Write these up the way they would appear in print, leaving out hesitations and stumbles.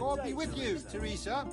God be with you, Teresa.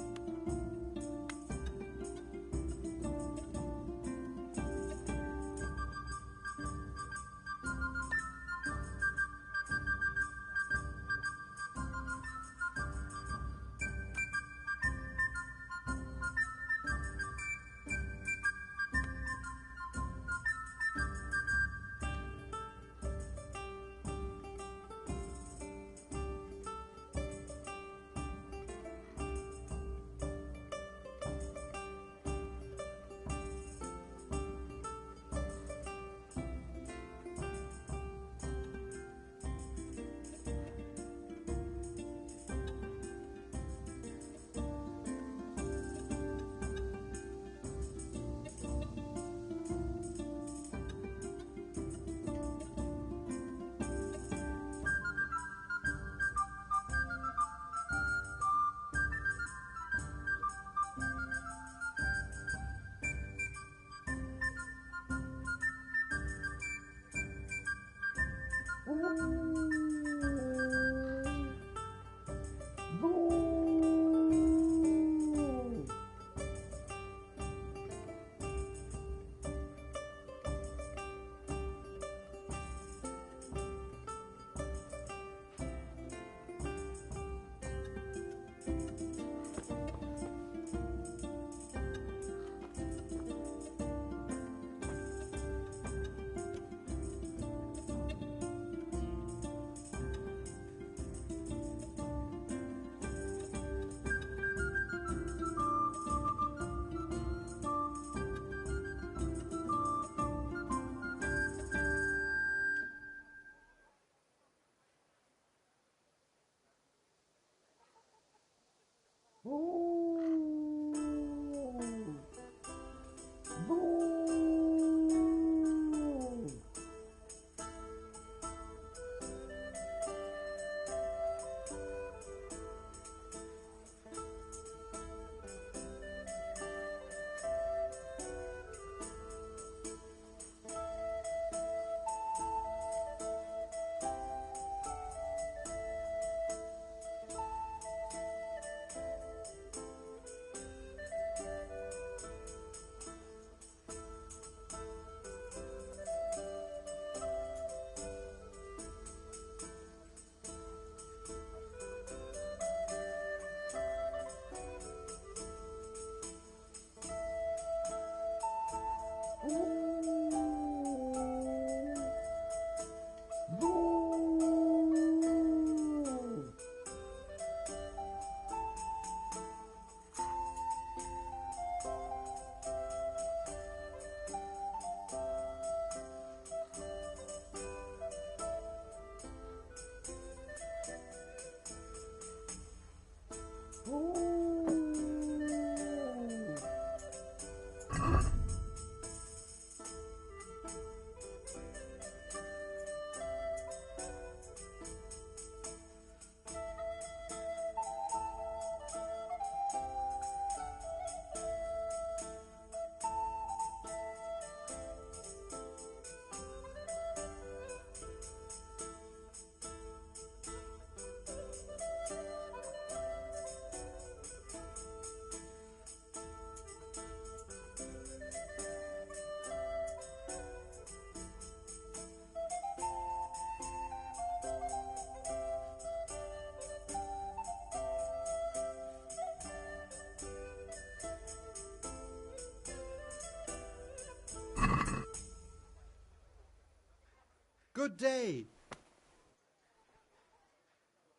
Good day.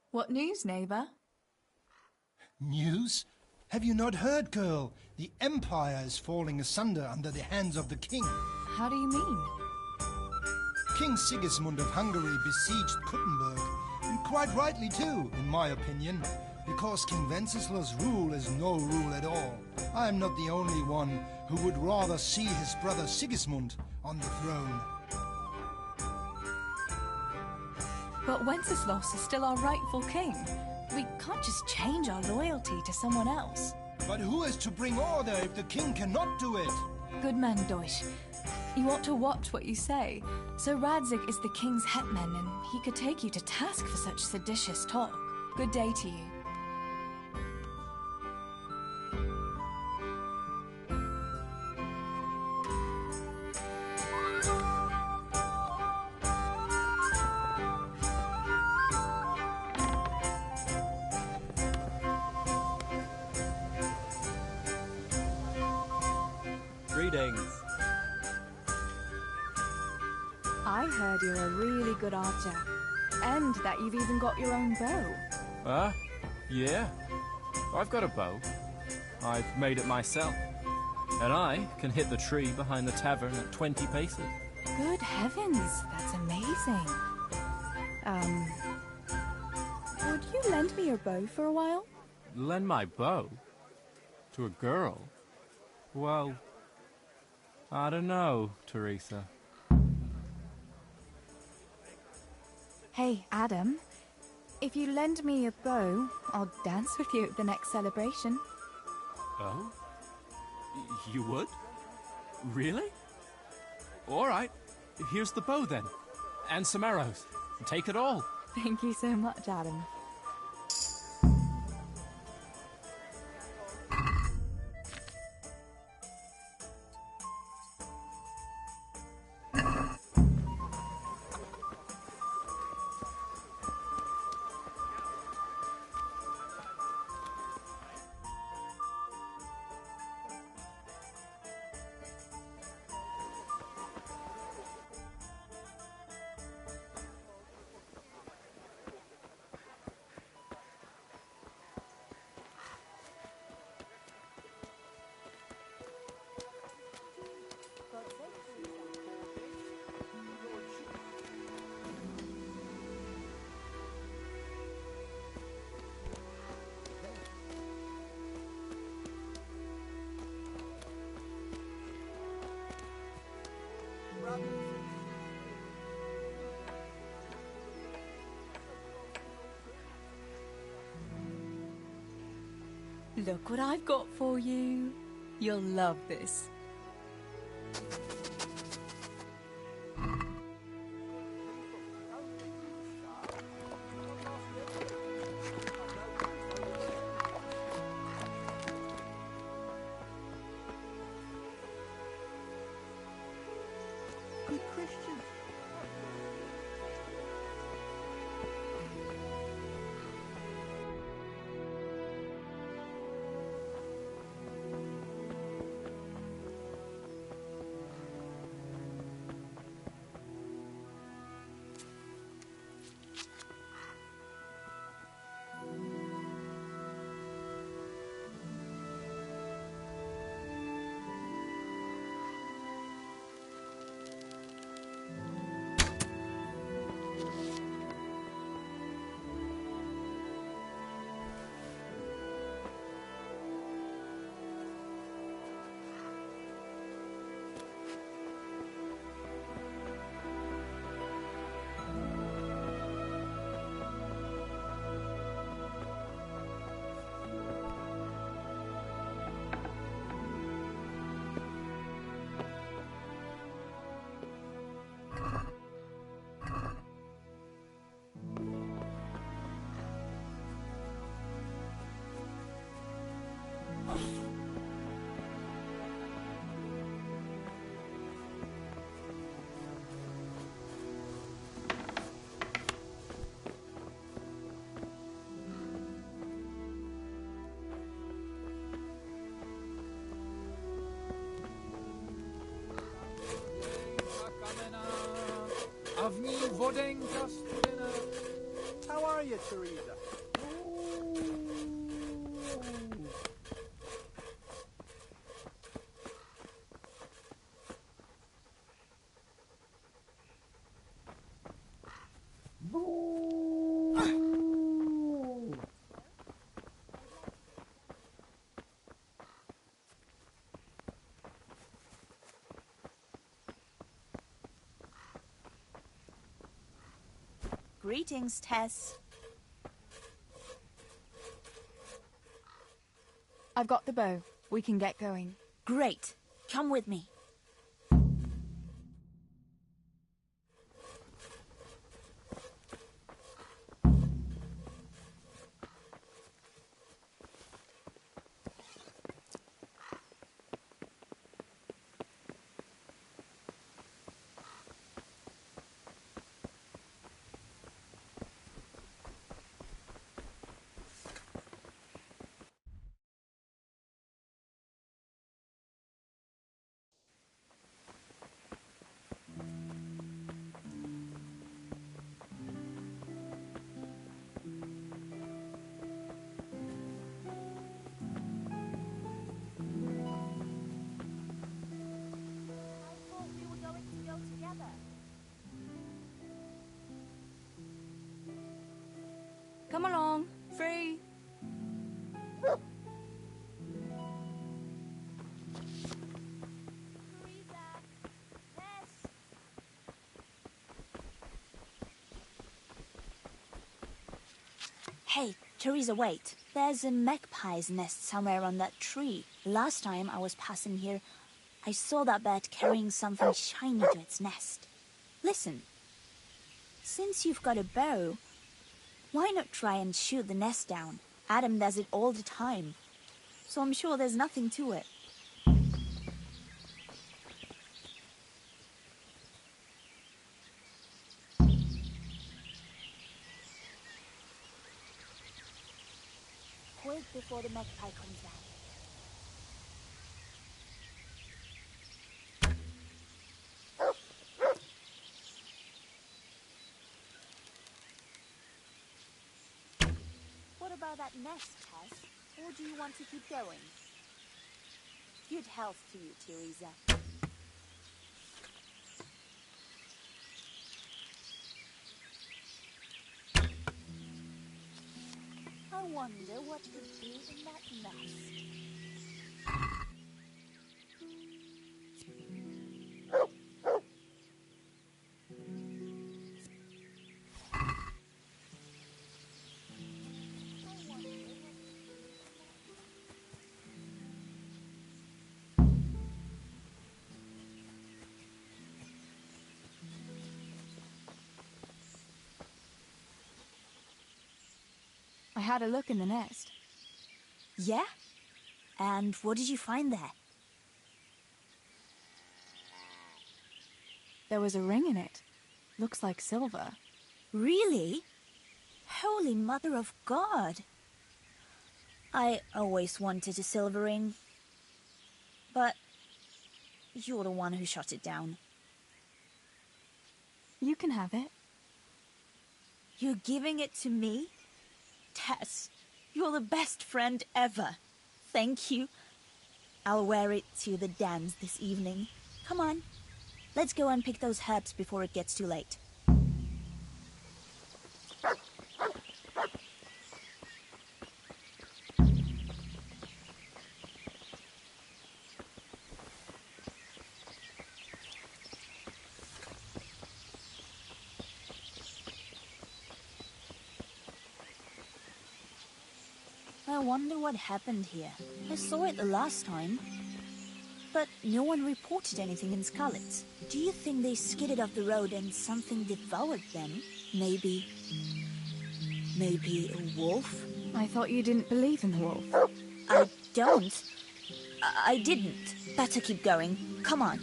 What news, neighbour? News? Have you not heard, girl? The Empire is falling asunder under the hands of the king. How do you mean? King Sigismund of Hungary besieged Kuttenberg, and quite rightly too, in my opinion, because King Wenceslaus' rule is no rule at all. I am not the only one who would rather see his brother Sigismund on the throne. But Wenceslaus is still our rightful king. We can't just change our loyalty to someone else. But who is to bring order if the king cannot do it? Good man, Deutsch. You ought to watch what you say. Sir Radzig is the king's hetman, and he could take you to task for such seditious talk. Good day to you. Greetings. I heard you're a really good archer, and that you've even got your own bow. Yeah. I've got a bow. I've made it myself. And I can hit the tree behind the tavern at 20 paces. Good heavens, that's amazing. Would you lend me your bow for a while? Lend my bow? To a girl? Well, I don't know, Teresa. Hey, Adam. If you lend me your bow, I'll dance with you at the next celebration. Oh? You would? Really? All right. Here's the bow, then. And some arrows. Take it all. Thank you so much, Adam. Look what I've got for you. You'll love this. Good Christian. How are you, Teresa? Greetings, Tess. I've got the bow. We can get going. Great. Come with me. Come along. Free. Hey, Teresa, wait. There's a magpie's nest somewhere on that tree. Last time I was passing here, I saw that bird carrying something shiny to its nest. Listen, since you've got a bow, why not try and shoot the nest down? Adam does it all the time, so I'm sure there's nothing to it. Quick before the magpie comes back. What about that nest, Tess? Or do you want to keep going? Good health to you, Teresa. I wonder what could be in that nest. I had a look in the nest. Yeah? And what did you find there? There was a ring in it. Looks like silver. Really? Holy Mother of God! I always wanted a silver ring. But you're the one who shot it down. You can have it. You're giving it to me? Tess, you're the best friend ever. Thank you. I'll wear it to the dance this evening. Come on, let's go and pick those herbs before it gets too late. I wonder what happened here. I saw it the last time, but no one reported anything in Scarlet. Do you think they skidded off the road and something devoured them? Maybe a wolf? I thought you didn't believe in the wolf. I don't. I didn't. Better keep going. Come on.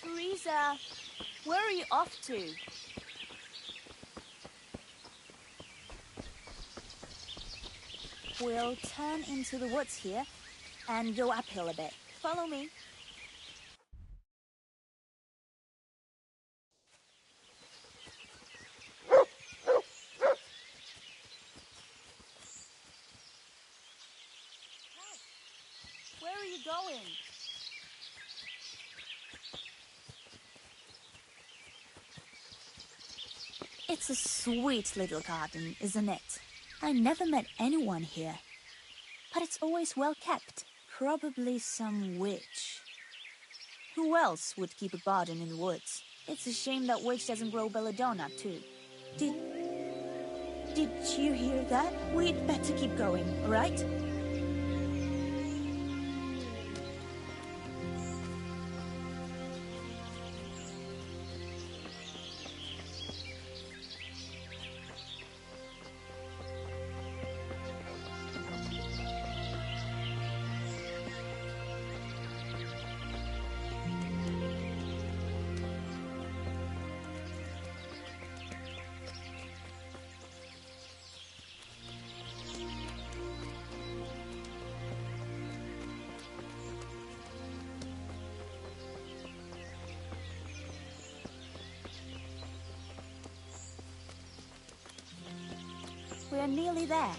Teresa, where are you off to? We'll turn into the woods here and go uphill a bit. Follow me. Where are you going? It's a sweet little garden, isn't it? I never met anyone here. But it's always well kept. Probably some witch. Who else would keep a garden in the woods? It's a shame that witch doesn't grow belladonna, too. Did you hear that? We'd better keep going, all right? We're nearly there.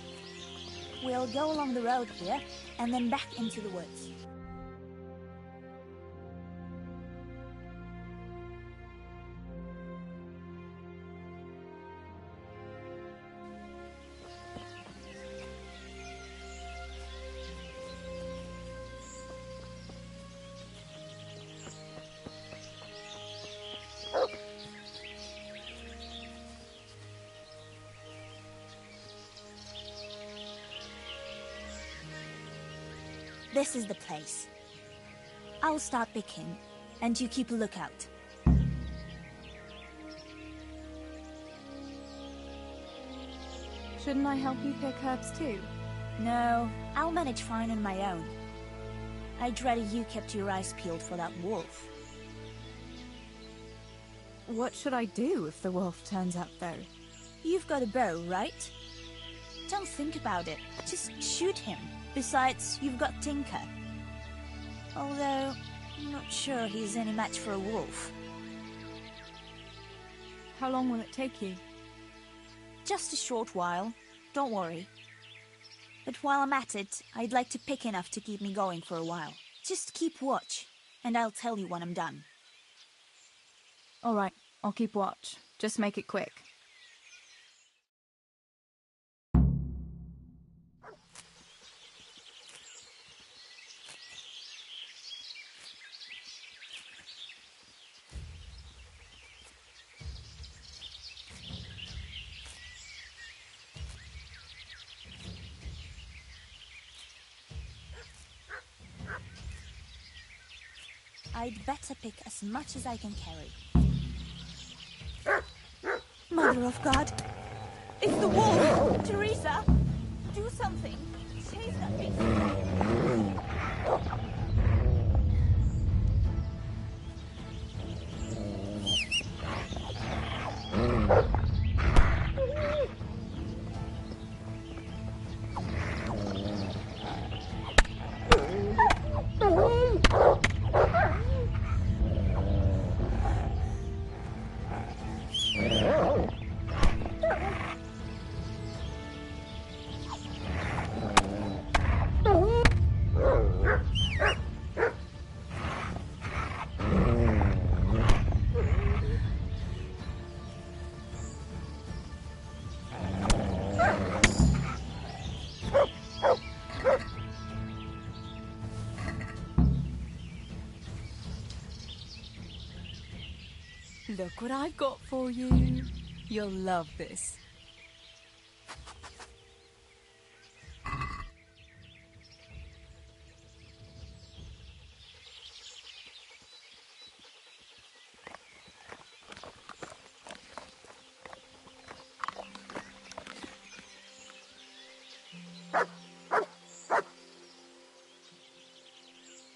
We'll go along the road here, and then back into the woods. This is the place. I'll start picking, and you keep a lookout. Shouldn't I help you pick herbs too? No, I'll manage fine on my own. I dreaded you kept your eyes peeled for that wolf. What should I do if the wolf turns up, though? You've got a bow, right? Don't think about it. Just shoot him. Besides, you've got Tinker. Although, I'm not sure he's any match for a wolf. How long will it take you? Just a short while. Don't worry. But while I'm at it, I'd like to pick enough to keep me going for a while. Just keep watch, and I'll tell you when I'm done. All right, I'll keep watch. Just make it quick. I'd better pick as much as I can carry. Mother of God! It's the wolf! Teresa! Do something! Chase that big thing! Look what I've got for you. You'll love this.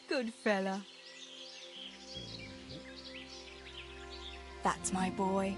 Good fella. That's my boy.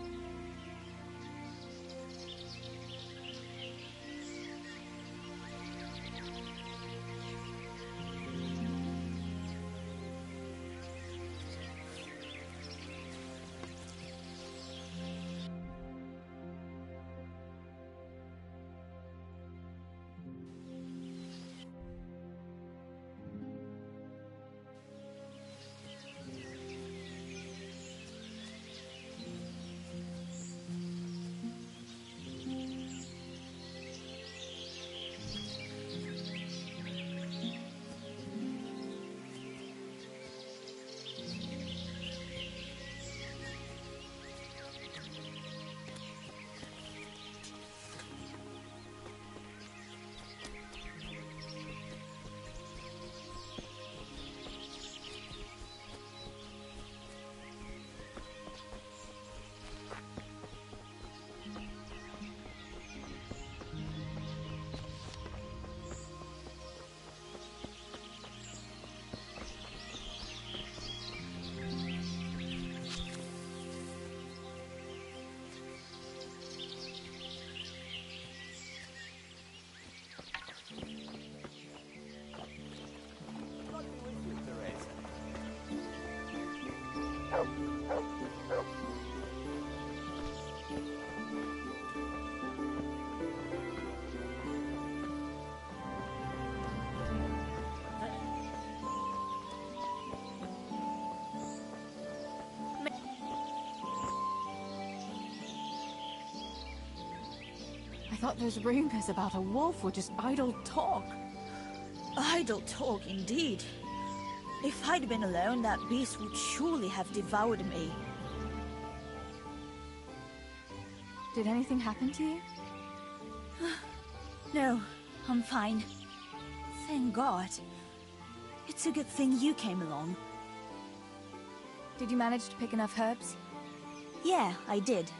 thought those rumors about a wolf were just idle talk. Idle talk, indeed. If I'd been alone, that beast would surely have devoured me. Did anything happen to you? No, I'm fine. Thank God. It's a good thing you came along. Did you manage to pick enough herbs? Yeah, I did.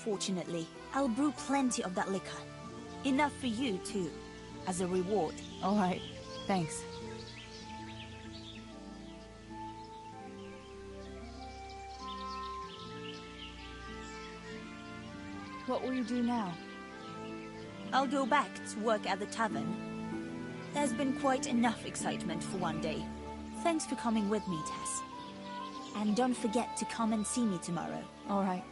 Fortunately, I'll brew plenty of that liquor. Enough for you, too, as a reward. All right, thanks. What will you do now? I'll go back to work at the tavern. There's been quite enough excitement for one day. Thanks for coming with me, Tess. And don't forget to come and see me tomorrow. All right.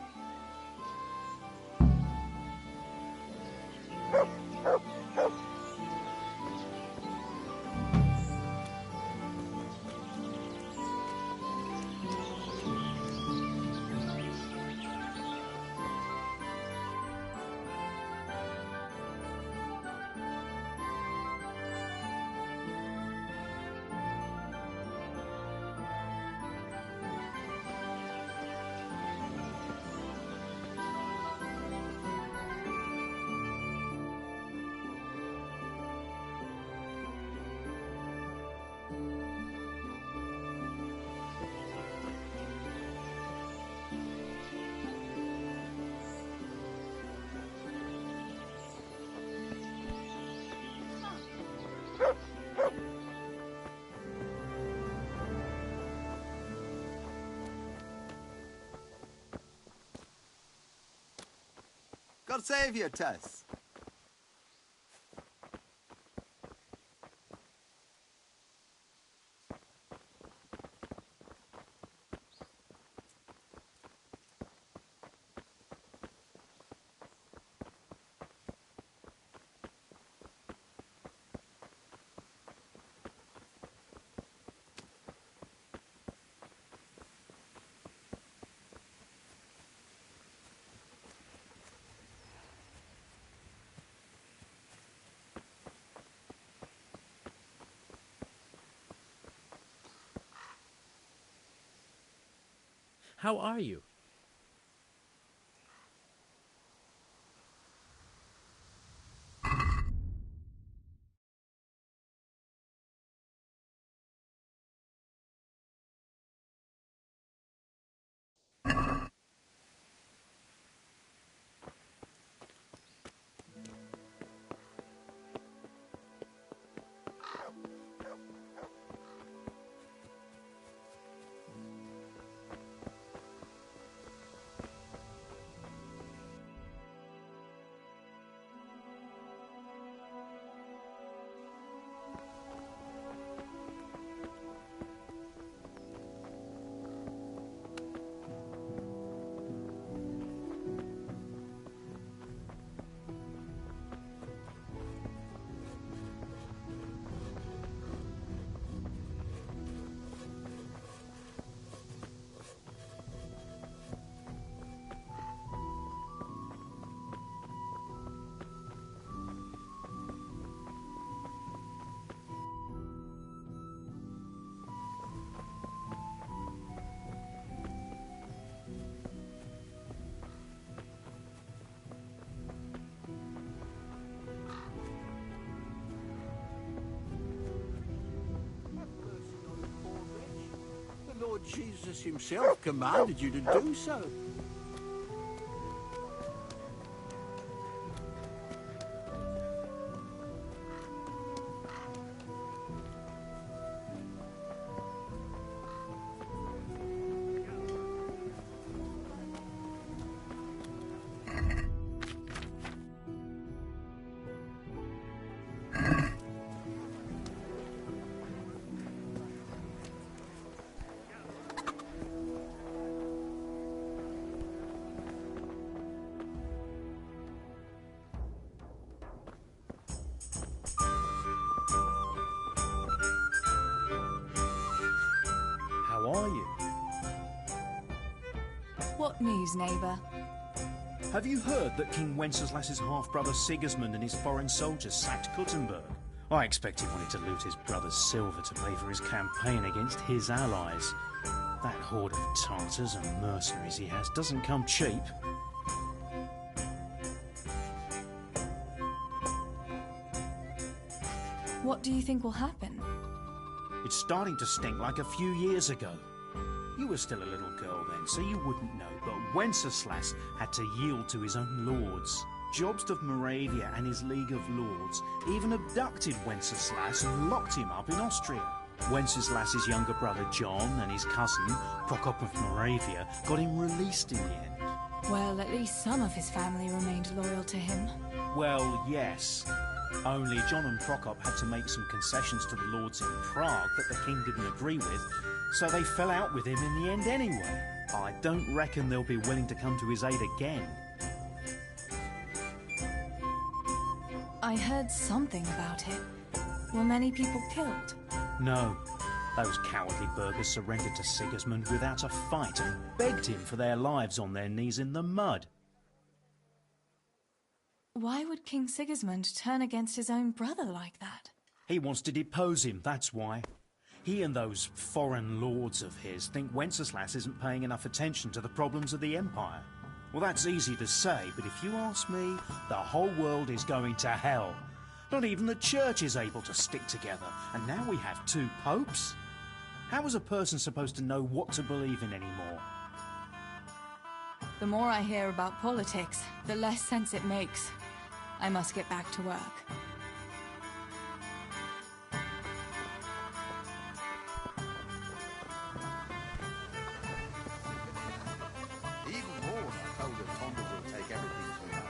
God save you, Tess. How are you? The Lord Jesus himself commanded you to do so. How are you? What news, neighbor? Have you heard that King Wenceslas's half-brother Sigismund and his foreign soldiers sacked Kuttenberg? I expect he wanted to loot his brother's silver to pay for his campaign against his allies. That horde of Tartars and mercenaries he has doesn't come cheap. What do you think will happen? It's starting to stink like a few years ago. You were still a little girl then, so you wouldn't know, but Wenceslas had to yield to his own lords. Jobst of Moravia and his League of Lords even abducted Wenceslas and locked him up in Austria. Wenceslas's younger brother John and his cousin, Prokop of Moravia, got him released in the end. Well, at least some of his family remained loyal to him. Well, yes. Only John and Prokop had to make some concessions to the lords in Prague that the king didn't agree with, so they fell out with him in the end anyway. I don't reckon they'll be willing to come to his aid again. I heard something about it. Were many people killed? No. Those cowardly burghers surrendered to Sigismund without a fight and begged him for their lives on their knees in the mud. Why would King Sigismund turn against his own brother like that? He wants to depose him, that's why. He and those foreign lords of his think Wenceslas isn't paying enough attention to the problems of the empire. Well, that's easy to say, but if you ask me, the whole world is going to hell. Not even the church is able to stick together, and now we have 2 popes? How is a person supposed to know what to believe in anymore? The more I hear about politics, the less sense it makes. I must get back to work. Even more, I told her Tonda will take everything from her.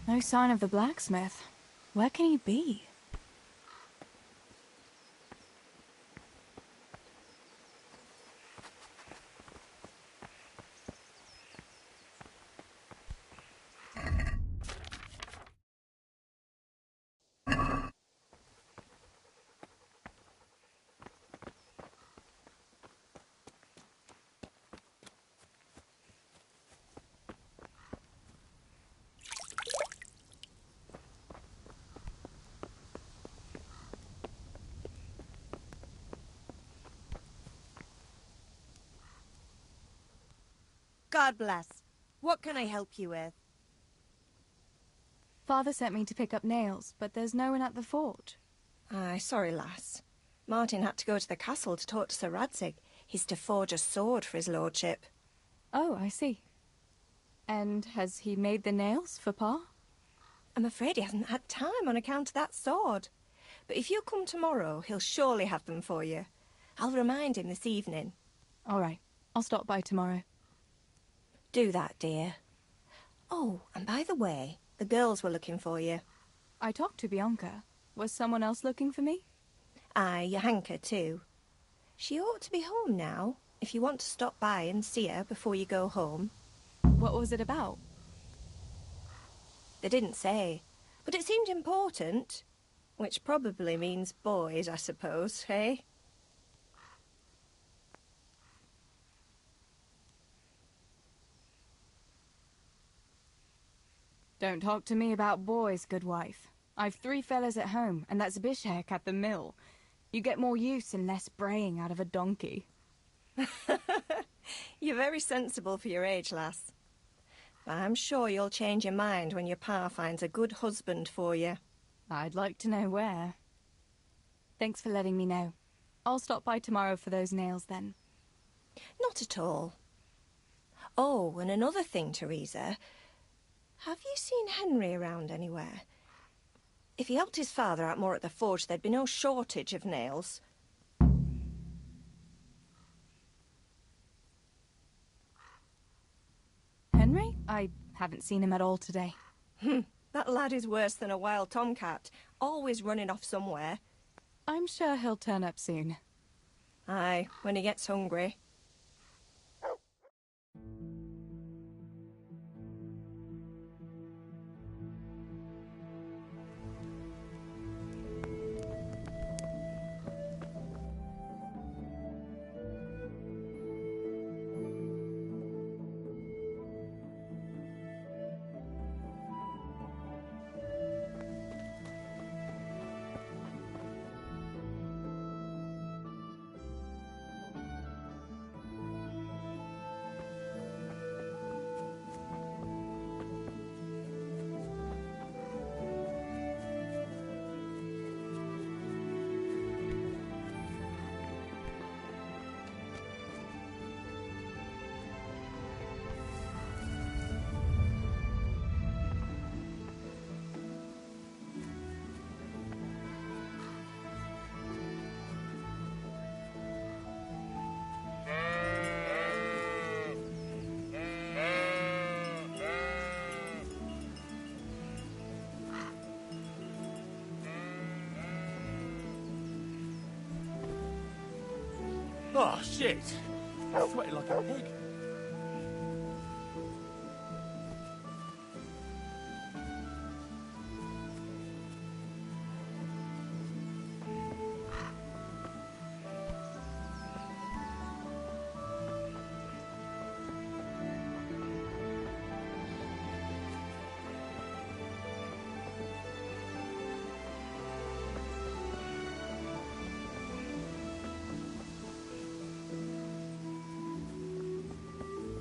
No sign of the blacksmith. Where can he be? God bless. What can I help you with? Father sent me to pick up nails, but there's no one at the fort. Aye, sorry, lass. Martin had to go to the castle to talk to Sir Radzig. He's to forge a sword for his lordship. Oh, I see. And has he made the nails for Pa? I'm afraid he hasn't had time on account of that sword. But if you come tomorrow, he'll surely have them for you. I'll remind him this evening. All right. I'll stop by tomorrow. Do that, dear. Oh, and by the way, the girls were looking for you. I talked to Bianca. Was someone else looking for me? Aye, Johanka too. She ought to be home now, if you want to stop by and see her before you go home. What was it about? They didn't say, but it seemed important. Which probably means boys, I suppose, hey? Don't talk to me about boys, good wife. I've 3 fellas at home, and that's Bishek at the mill. You get more use and less braying out of a donkey. You're very sensible for your age, lass. But I'm sure you'll change your mind when your pa finds a good husband for you. I'd like to know where. Thanks for letting me know. I'll stop by tomorrow for those nails then. Not at all. Oh, and another thing, Teresa. Have you seen Henry around anywhere? If he helped his father out more at the forge, there'd be no shortage of nails. Henry? I haven't seen him at all today. That lad is worse than a wild tomcat, always running off somewhere. I'm sure he'll turn up soon. Aye, when he gets hungry. Oh, shit! I'm sweating like a pig.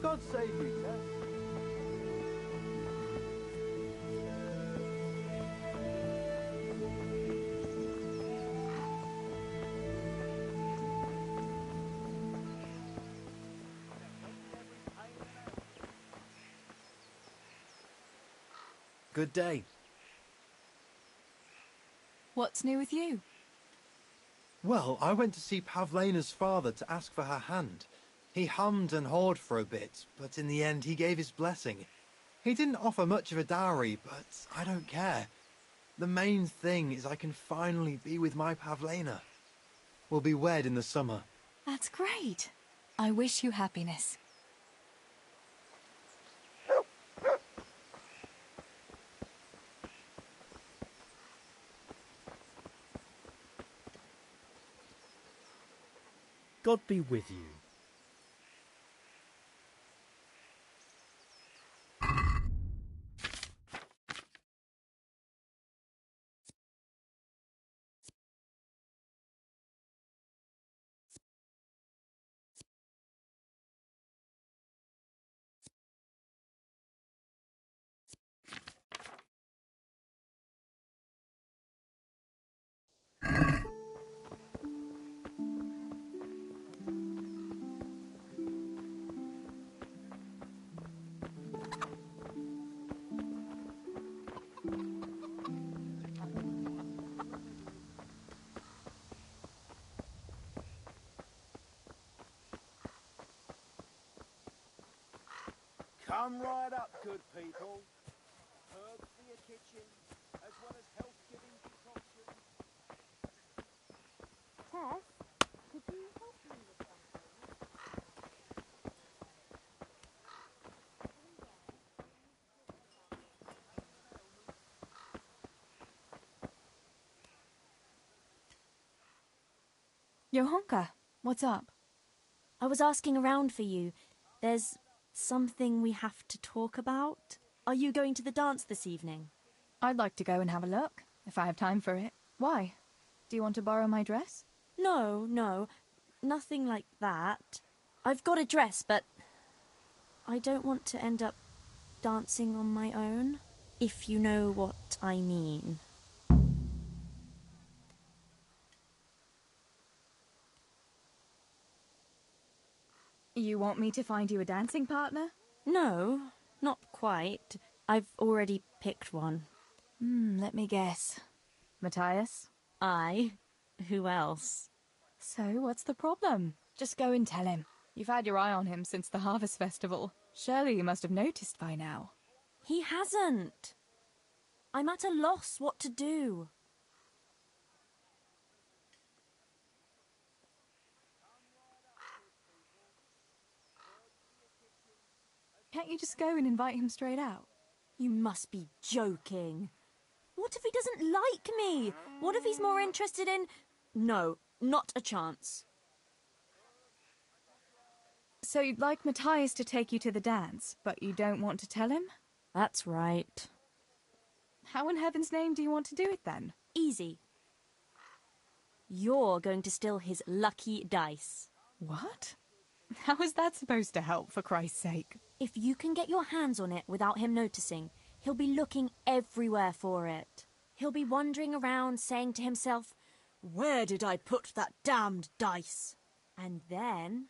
God save you, Tess. Good day. What's new with you? Well, I went to see Pavlena's father to ask for her hand. He hummed and hawed for a bit, but in the end he gave his blessing. He didn't offer much of a dowry, but I don't care. The main thing is I can finally be with my Pavlena. We'll be wed in the summer. That's great. I wish you happiness. God be with you. Come right up, good people. Herbs for your kitchen, as well as health-giving decoctions. Tess, could you help me with something? Johanka, what's up? I was asking around for you. There's something we have to talk about. Are you going to the dance this evening? I'd like to go and have a look. if I have time for it. Why? Do you want to borrow my dress? No, nothing like that. I've got a dress, but I don't want to end up dancing on my own, if you know what I mean. You want me to find you a dancing partner? No, not quite. I've already picked one. Let me guess. Matthias? Aye. Who else? So, what's the problem? Just go and tell him. You've had your eye on him since the Harvest Festival. Surely you must have noticed by now. He hasn't. I'm at a loss what to do. Can't you just go and invite him straight out? You must be joking. What if he doesn't like me? What if he's more interested in... No, not a chance. So you'd like Matthias to take you to the dance, but you don't want to tell him? That's right. How in heaven's name do you want to do it then? Easy. You're going to steal his lucky dice. What? How is that supposed to help, for Christ's sake? If you can get your hands on it without him noticing, he'll be looking everywhere for it. He'll be wandering around saying to himself, "Where did I put that damned dice?" And then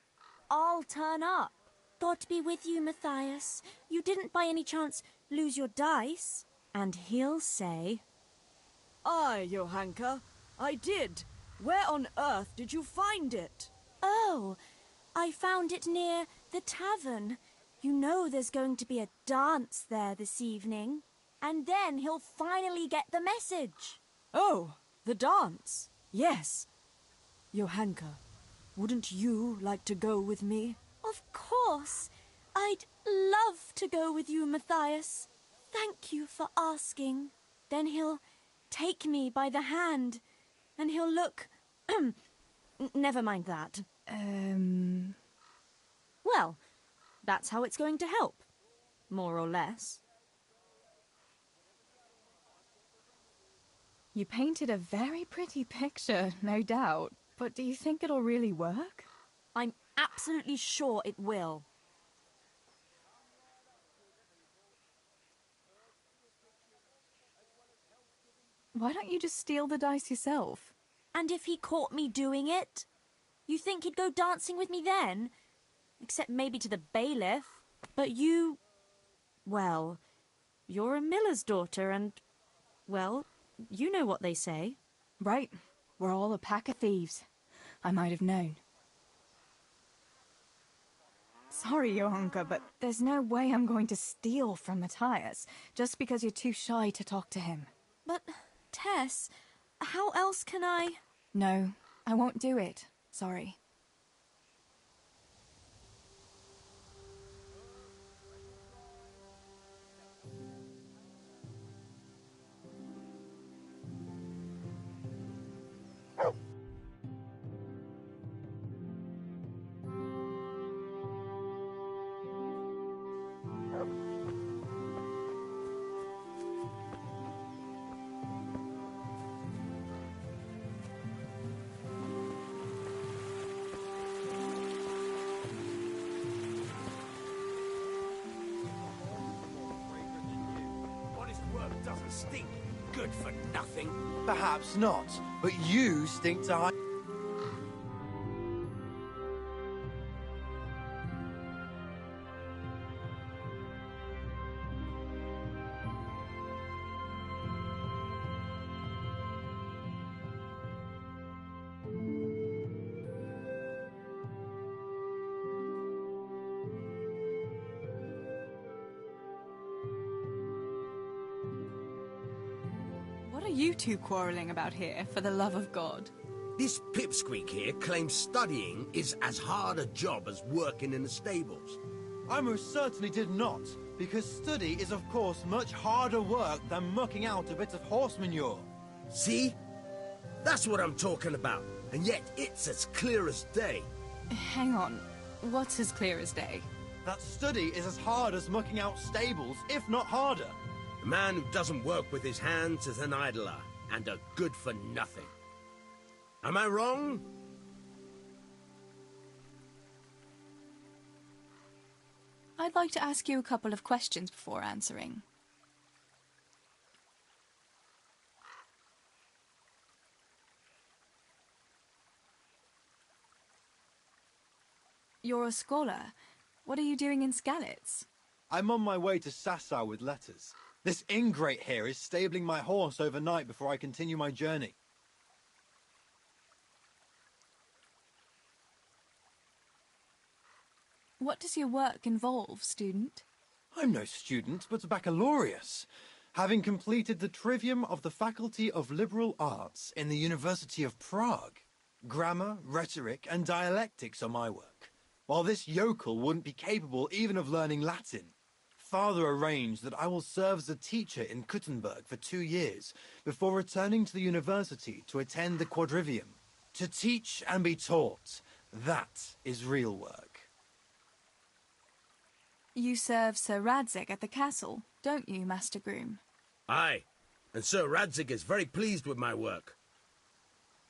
I'll turn up. God be with you, Matthias. You didn't by any chance lose your dice? And he'll say, "Aye, Johanka, I did. Where on earth did you find it?" "Oh, I found it near the tavern. You know there's going to be a dance there this evening." And then he'll finally get the message. "Oh, the dance. Yes. Johanka, wouldn't you like to go with me?" Of course. I'd love to go with you, Matthias. Thank you for asking. Then he'll take me by the hand, and he'll look... Never mind that. Well, that's how it's going to help. More or less. You painted a very pretty picture, no doubt. But do you think it'll really work? I'm absolutely sure it will. Why don't you just steal the dice yourself? And if he caught me doing it? You think he'd go dancing with me then? Except maybe to the bailiff. But you... Well, you're a miller's daughter and... Well, you know what they say. Right. We're all a pack of thieves. I might have known. Sorry, Johanka, but there's no way I'm going to steal from Matthias just because you're too shy to talk to him. But, Tess, how else can I... No, I won't do it. Sorry. Doesn't stink. Good for nothing. Perhaps not, but you stink to high... What are you two quarrelling about here, for the love of God? This pipsqueak here claims studying is as hard a job as working in the stables. I most certainly did not, because study is of course much harder work than mucking out a bit of horse manure. See? That's what I'm talking about, and yet it's as clear as day. Hang on, what's as clear as day? That study is as hard as mucking out stables, if not harder. A man who doesn't work with his hands is an idler, and are good for nothing. Am I wrong? I'd like to ask you a couple of questions before answering. You're a scholar. What are you doing in Skalitz? I'm on my way to Sassau with letters. This ingrate here is stabling my horse overnight before I continue my journey. What does your work involve, student? I'm no student, but a baccalaureus, having completed the trivium of the Faculty of Liberal Arts in the University of Prague. Grammar, rhetoric, and dialectics are my work, while this yokel wouldn't be capable even of learning Latin. Father arranged that I will serve as a teacher in Kuttenberg for 2 years before returning to the university to attend the quadrivium. To teach and be taught, that is real work. You serve Sir Radzig at the castle, don't you, Master Groom? Aye, and Sir Radzig is very pleased with my work.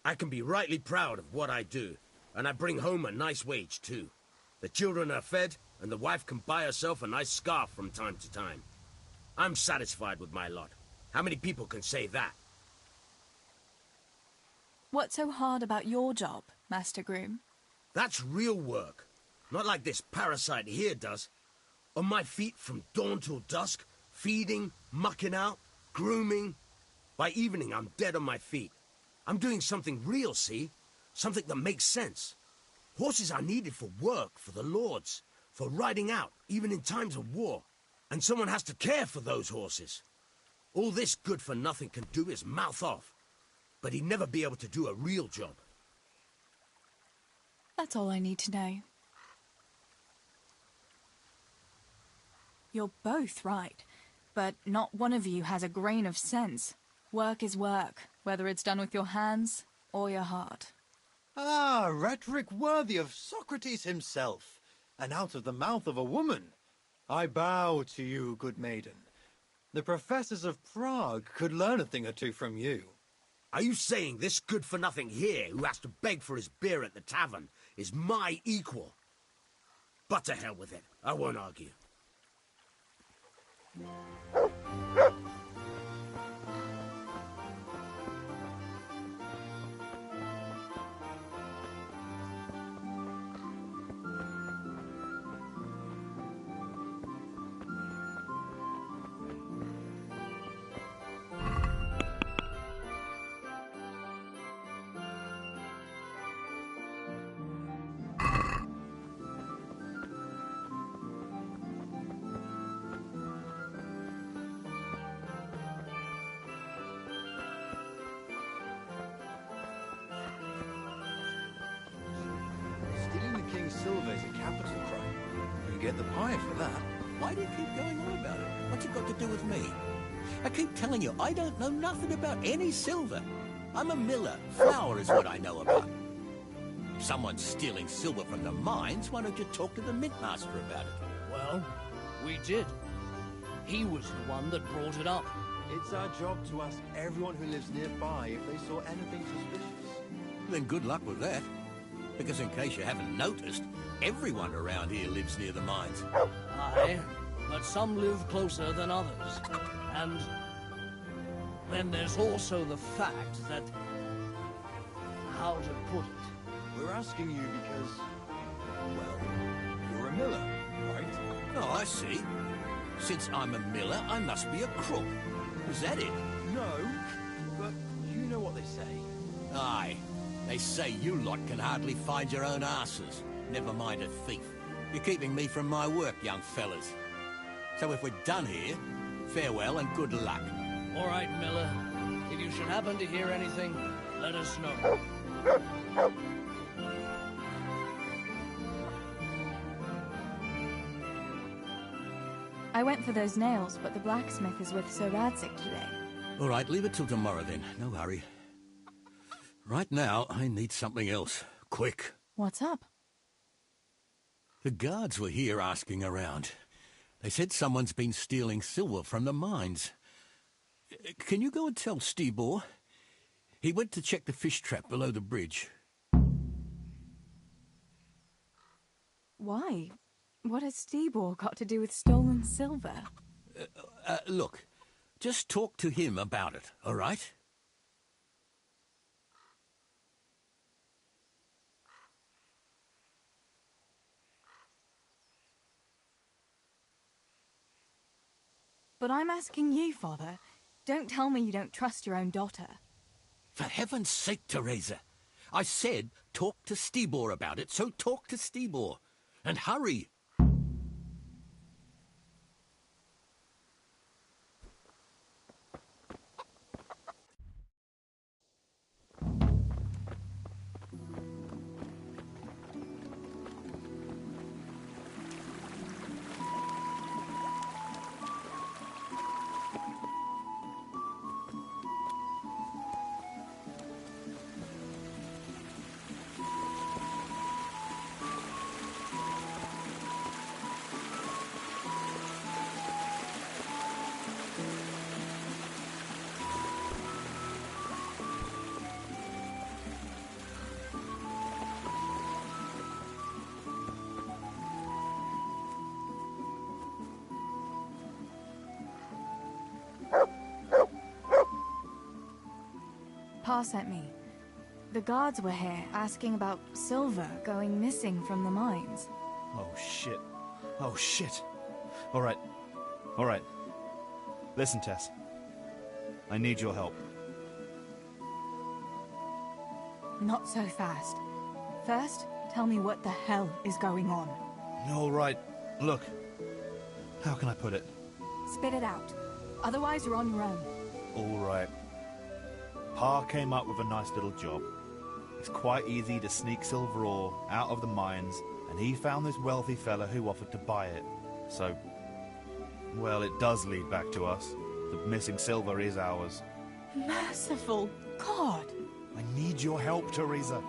I can be rightly proud of what I do, and I bring home a nice wage too. The children are fed, and the wife can buy herself a nice scarf from time to time. I'm satisfied with my lot. How many people can say that? What's so hard about your job, Master Groom? That's real work. Not like this parasite here does. On my feet from dawn till dusk, feeding, mucking out, grooming. By evening, I'm dead on my feet. I'm doing something real, see? Something that makes sense. Horses are needed for work, for the lords, for riding out, even in times of war. And someone has to care for those horses. All this good-for-nothing can do is mouth off. But he'd never be able to do a real job. That's all I need to know. You're both right, but not one of you has a grain of sense. Work is work, whether it's done with your hands or your heart. Ah, rhetoric worthy of Socrates himself, and out of the mouth of a woman. I bow to you, good maiden. The professors of Prague could learn a thing or two from you. Are you saying this good-for-nothing here, who has to beg for his beer at the tavern, is my equal? But to hell with it. I won't argue. Silver is a capital crime. You get the pie for that. Why do you keep going on about it? What's it got to do with me? I keep telling you, I don't know nothing about any silver. I'm a miller. Flour is what I know about. If someone's stealing silver from the mines, why don't you talk to the mintmaster about it? Well, we did. He was the one that brought it up. It's our job to ask everyone who lives nearby if they saw anything suspicious. Then good luck with that. Because in case you haven't noticed, everyone around here lives near the mines. Aye, but some live closer than others. And then there's also the fact that... how to put it? We're asking you because... well, you're a miller, right? Oh, I see. Since I'm a miller, I must be a crook. Is that it? No, but you know what they say. Aye. They say you lot can hardly find your own asses. Never mind a thief. You're keeping me from my work, young fellas. So if we're done here, farewell and good luck. All right, Miller. If you should happen to hear anything, let us know. I went for those nails, but the blacksmith is with Sir Radzig today. All right, leave it till tomorrow then. No hurry. Right now, I need something else. Quick. What's up? The guards were here asking around. They said someone's been stealing silver from the mines. Can you go and tell Stibor? He went to check the fish trap below the bridge. Why? What has Stibor got to do with stolen silver? Look, just talk to him about it, all right? But I'm asking you, Father. Don't tell me you don't trust your own daughter. For heaven's sake, Teresa. I said talk to Stibor about it, so talk to Stibor. And hurry. Pa sent me. The guards were here asking about silver going missing from the mines. Oh, shit. Oh, shit. All right. All right. Listen, Tess. I need your help. Not so fast. First, tell me what the hell is going on. All right. Look. How can I put it? Spit it out. Otherwise, you're on your own. All right. Pa came up with a nice little job. It's quite easy to sneak silver ore out of the mines, and he found this wealthy fella who offered to buy it. So, well, it does lead back to us. The missing silver is ours. Merciful God! I need your help, Teresa.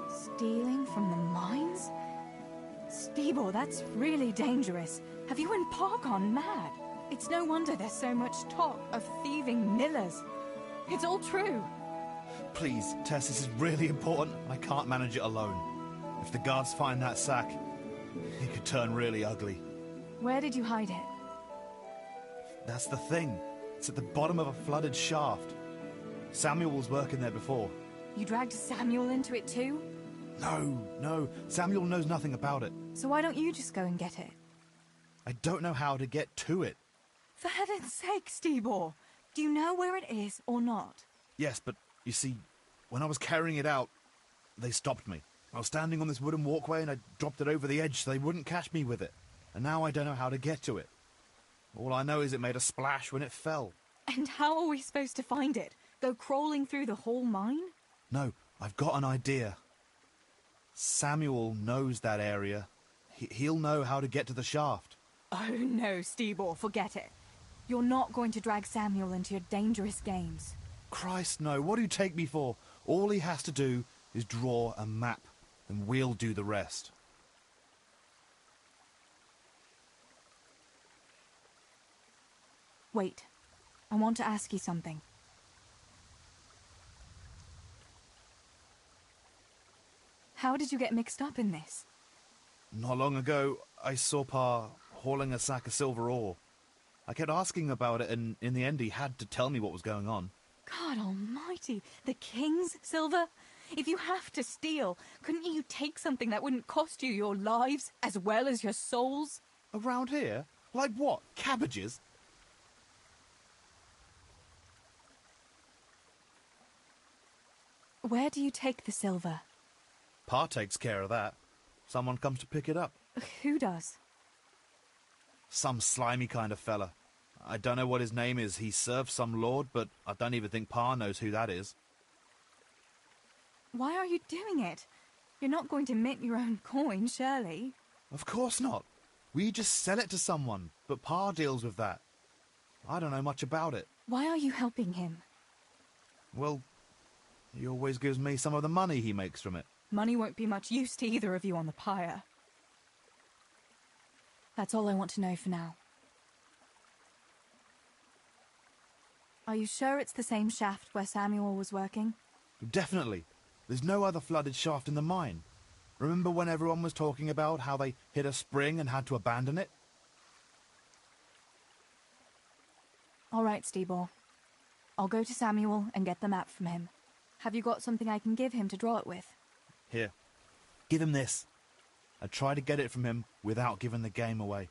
Stealing from the mines? Stibor, that's really dangerous. Have you and Pa gone mad? It's no wonder there's so much talk of thieving millers. It's all true. Please, Tess, this is really important. I can't manage it alone. If the guards find that sack, it could turn really ugly. Where did you hide it? That's the thing. It's at the bottom of a flooded shaft. Samuel was working there before. You dragged Samuel into it too? No. Samuel knows nothing about it. So why don't you just go and get it? I don't know how to get to it. For heaven's sake, Stibor! Do you know where it is or not? Yes, but you see, when I was carrying it out, they stopped me. I was standing on this wooden walkway and I dropped it over the edge so they wouldn't catch me with it. And now I don't know how to get to it. All I know is it made a splash when it fell. And how are we supposed to find it? Go crawling through the whole mine? No, I've got an idea. Samuel knows that area. He'll know how to get to the shaft. Oh no, Stibor, forget it. You're not going to drag Samuel into your dangerous games. Christ, no. What do you take me for? All he has to do is draw a map, and we'll do the rest. Wait. I want to ask you something. How did you get mixed up in this? Not long ago, I saw Pa hauling a sack of silver ore. I kept asking about it, and in the end he had to tell me what was going on. God almighty, the king's silver? If you have to steal, couldn't you take something that wouldn't cost you your lives as well as your souls? Around here? Like what? Cabbages? Where do you take the silver? Pa takes care of that. Someone comes to pick it up. Who does? Some slimy kind of fella. I don't know what his name is. He serves some lord, but I don't even think Pa knows who that is. Why are you doing it? You're not going to mint your own coin, surely? Of course not. We just sell it to someone, but Pa deals with that. I don't know much about it. Why are you helping him? Well, he always gives me some of the money he makes from it. Money won't be much use to either of you on the pyre. That's all I want to know for now. Are you sure it's the same shaft where Samuel was working? Definitely. There's no other flooded shaft in the mine. Remember when everyone was talking about how they hit a spring and had to abandon it? All right, Stibor. I'll go to Samuel and get the map from him. Have you got something I can give him to draw it with? Here. Give him this. I try to get it from him without giving the game away.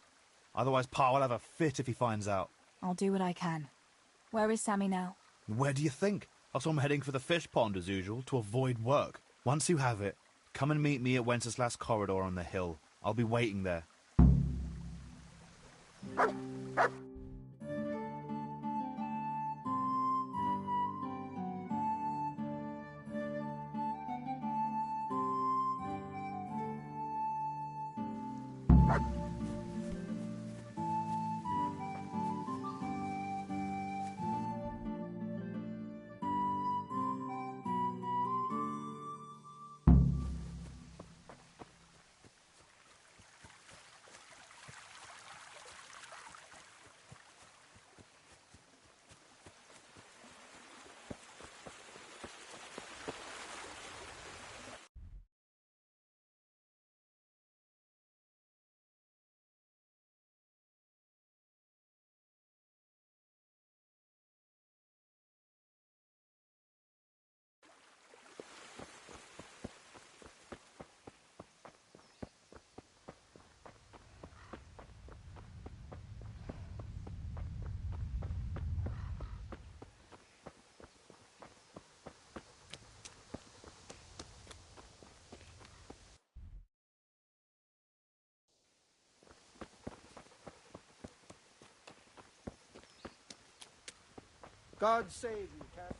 Otherwise, Pa will have a fit if he finds out. I'll do what I can. Where is Sammy now? Where do you think? I saw him heading for the fish pond as usual to avoid work. Once you have it, come and meet me at Wenceslas Corridor on the hill. I'll be waiting there. God save you, Cap.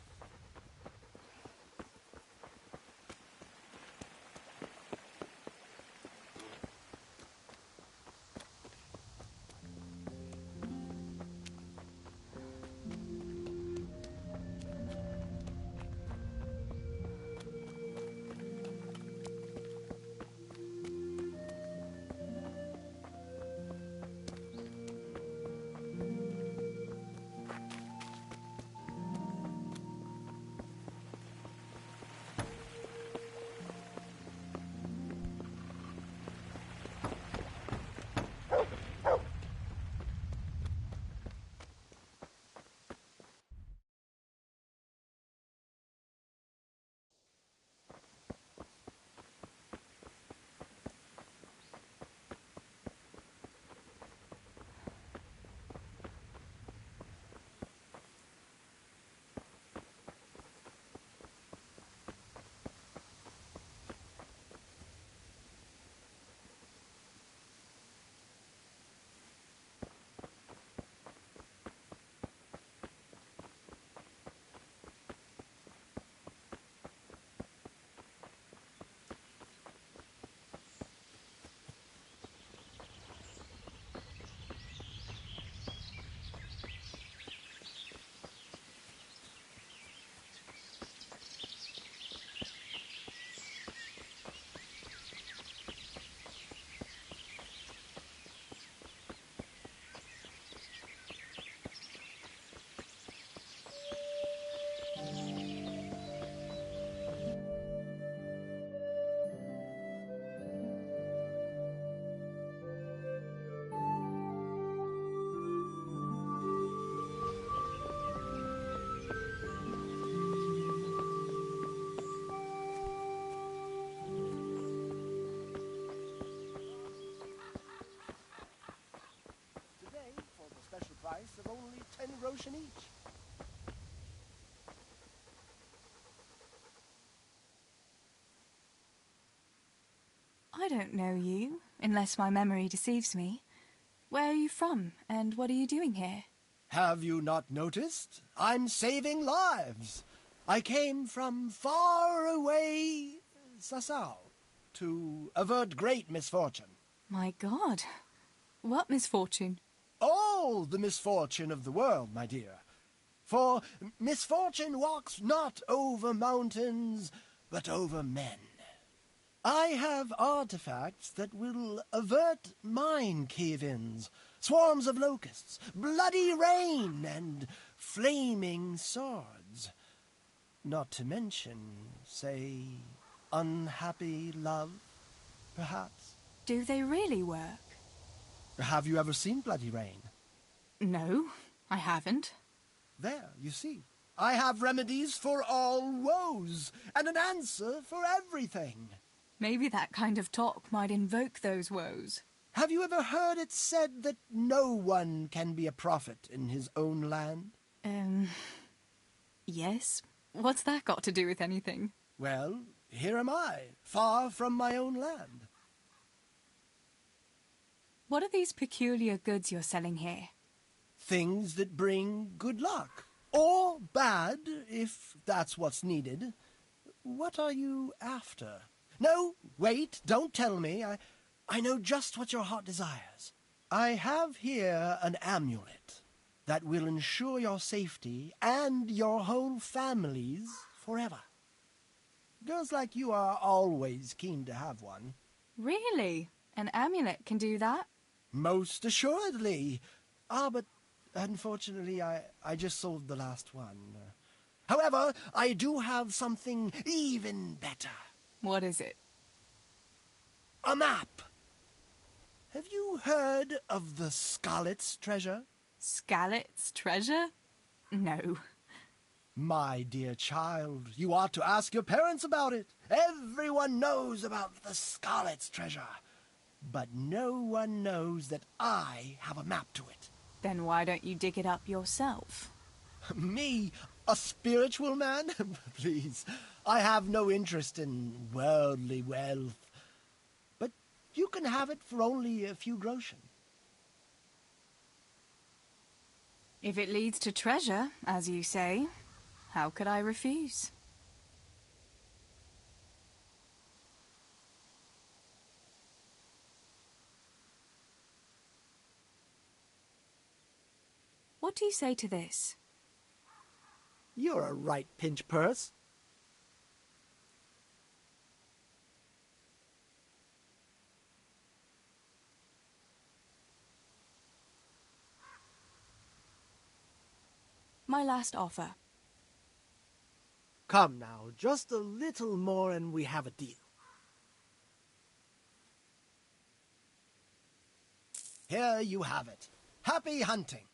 Of only 10 Roshan each. I don't know you, unless my memory deceives me. Where are you from, and what are you doing here? Have you not noticed? I'm saving lives. I came from far away Sasau to avert great misfortune. My God, what misfortune? All the misfortune of the world, my dear. For misfortune walks not over mountains, but over men. I have artifacts that will avert mine cave-ins, swarms of locusts, bloody rain, and flaming swords. Not to mention, say, unhappy love, perhaps. Do they really work? Have you ever seen bloody rain? No, I haven't. There, you see. I have remedies for all woes, and an answer for everything. Maybe that kind of talk might invoke those woes. Have you ever heard it said that no one can be a prophet in his own land? Yes. What's that got to do with anything? Well, here am I, far from my own land. What are these peculiar goods you're selling here? Things that bring good luck. Or bad, if that's what's needed. What are you after? No, wait, don't tell me. I know just what your heart desires. I have here an amulet that will ensure your safety and your whole family's forever. Girls like you are always keen to have one. Really? An amulet can do that? Most assuredly. But unfortunately, I just sold the last one. However, I do have something even better. What is it? A map. Have you heard of the Scarlet's treasure? Scarlet's treasure? No. My dear child, you ought to ask your parents about it. Everyone knows about the Scarlet's treasure. But no one knows that I have a map to it. Then why don't you dig it up yourself? Me? A spiritual man? Please, I have no interest in worldly wealth. But you can have it for only a few groschen. If it leads to treasure, as you say, how could I refuse? What do you say to this? You're a right pinch purse. My last offer. Come now, just a little more and we have a deal. Here you have it. Happy hunting.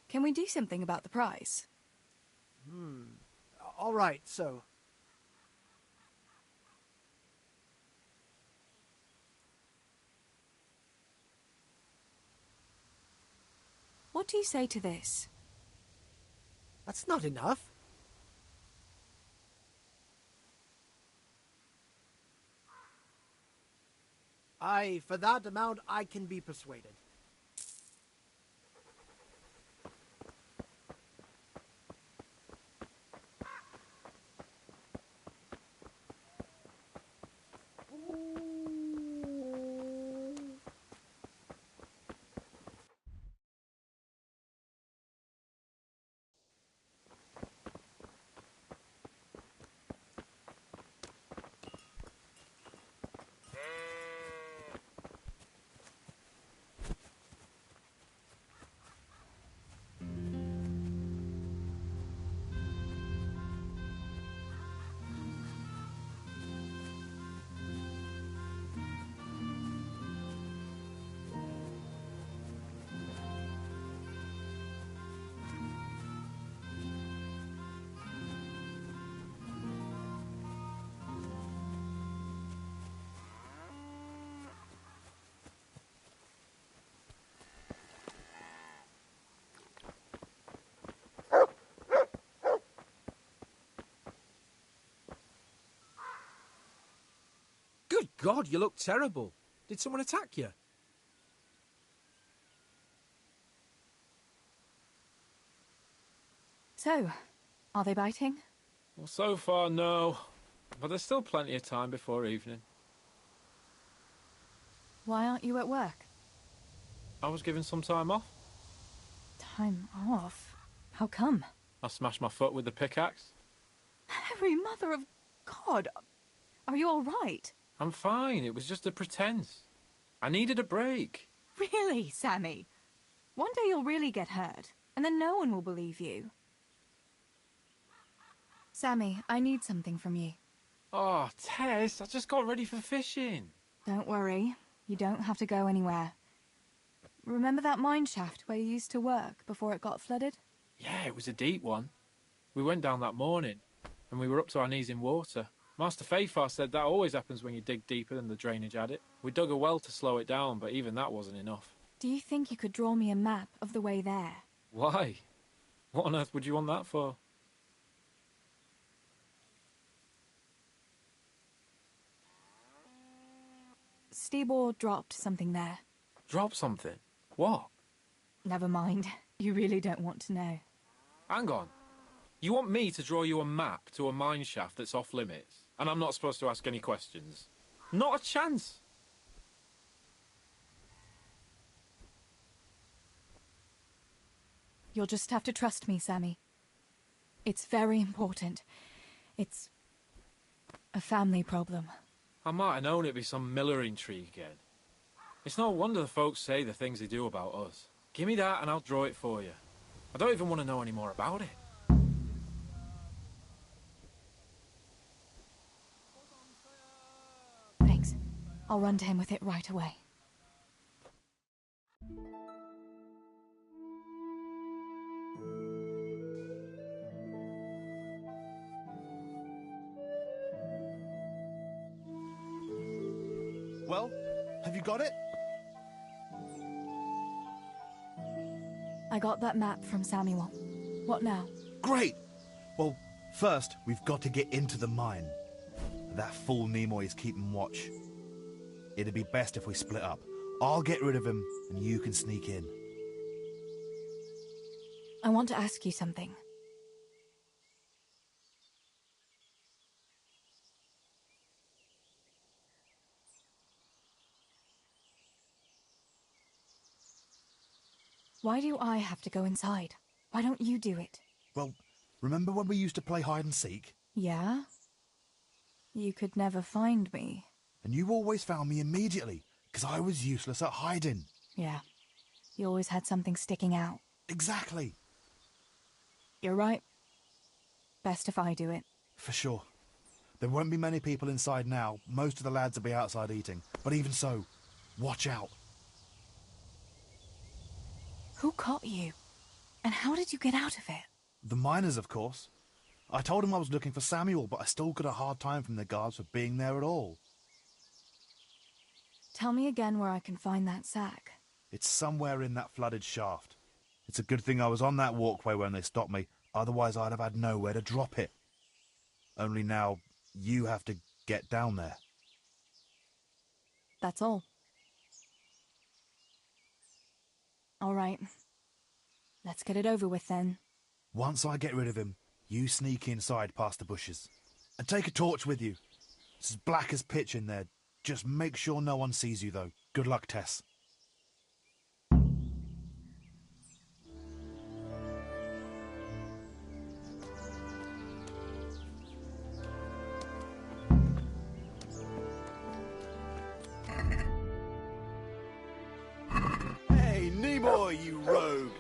Can we do something about the price? All right, so What do you say to this? That's not enough. For that amount, I can be persuaded. Good God, you look terrible. Did someone attack you? So, are they biting? Well, so far, no. But there's still plenty of time before evening. Why aren't you at work? I was given some time off. Time off? How come? I smashed my foot with the pickaxe. Harry, mother of God! Are you all right? I'm fine. It was just a pretense. I needed a break. Really, Sammy? One day you'll really get hurt, and then no one will believe you. Sammy, I need something from you. Oh, Tess, I just got ready for fishing. Don't worry. You don't have to go anywhere. Remember that mine shaft where you used to work before it got flooded? Yeah, it was a deep one. We went down that morning, and we were up to our knees in water. Master Fayfar said that always happens when you dig deeper than the drainage had it. We dug a well to slow it down, but even that wasn't enough. Do you think you could draw me a map of the way there? Why? What on earth would you want that for? Stibor dropped something there. Drop something? What? Never mind. You really don't want to know. Hang on. You want me to draw you a map to a mine shaft that's off limits, and I'm not supposed to ask any questions? Not a chance! You'll just have to trust me, Sammy. It's very important. It's a family problem. I might have known it'd be some miller intrigue again. It's no wonder the folks say the things they do about us. Give me that and I'll draw it for you. I don't even want to know any more about it. Thanks. I'll run to him with it right away. Well, have you got it? I got that map from Samuel. What now? Great! Well, first, we've got to get into the mine. That fool Nimoy is keeping watch. It'd be best if we split up. I'll get rid of him, and you can sneak in. I want to ask you something. Why do I have to go inside? Why don't you do it? Well, remember when we used to play hide and seek? Yeah? You could never find me. And you always found me immediately, because I was useless at hiding. Yeah. You always had something sticking out. Exactly. You're right. Best if I do it. For sure. There won't be many people inside now. Most of the lads will be outside eating. But even so, watch out. Who caught you? And how did you get out of it? The miners, of course. I told him I was looking for Samuel, but I still got a hard time from the guards for being there at all. Tell me again where I can find that sack. It's somewhere in that flooded shaft. It's a good thing I was on that walkway when they stopped me, otherwise I'd have had nowhere to drop it. Only now, you have to get down there. That's all. All right. Let's get it over with then. Once I get rid of him, you sneak inside past the bushes. And take a torch with you. It's as black as pitch in there. Just make sure no one sees you, though. Good luck, Tess. Hey, Nimoy, you rogue!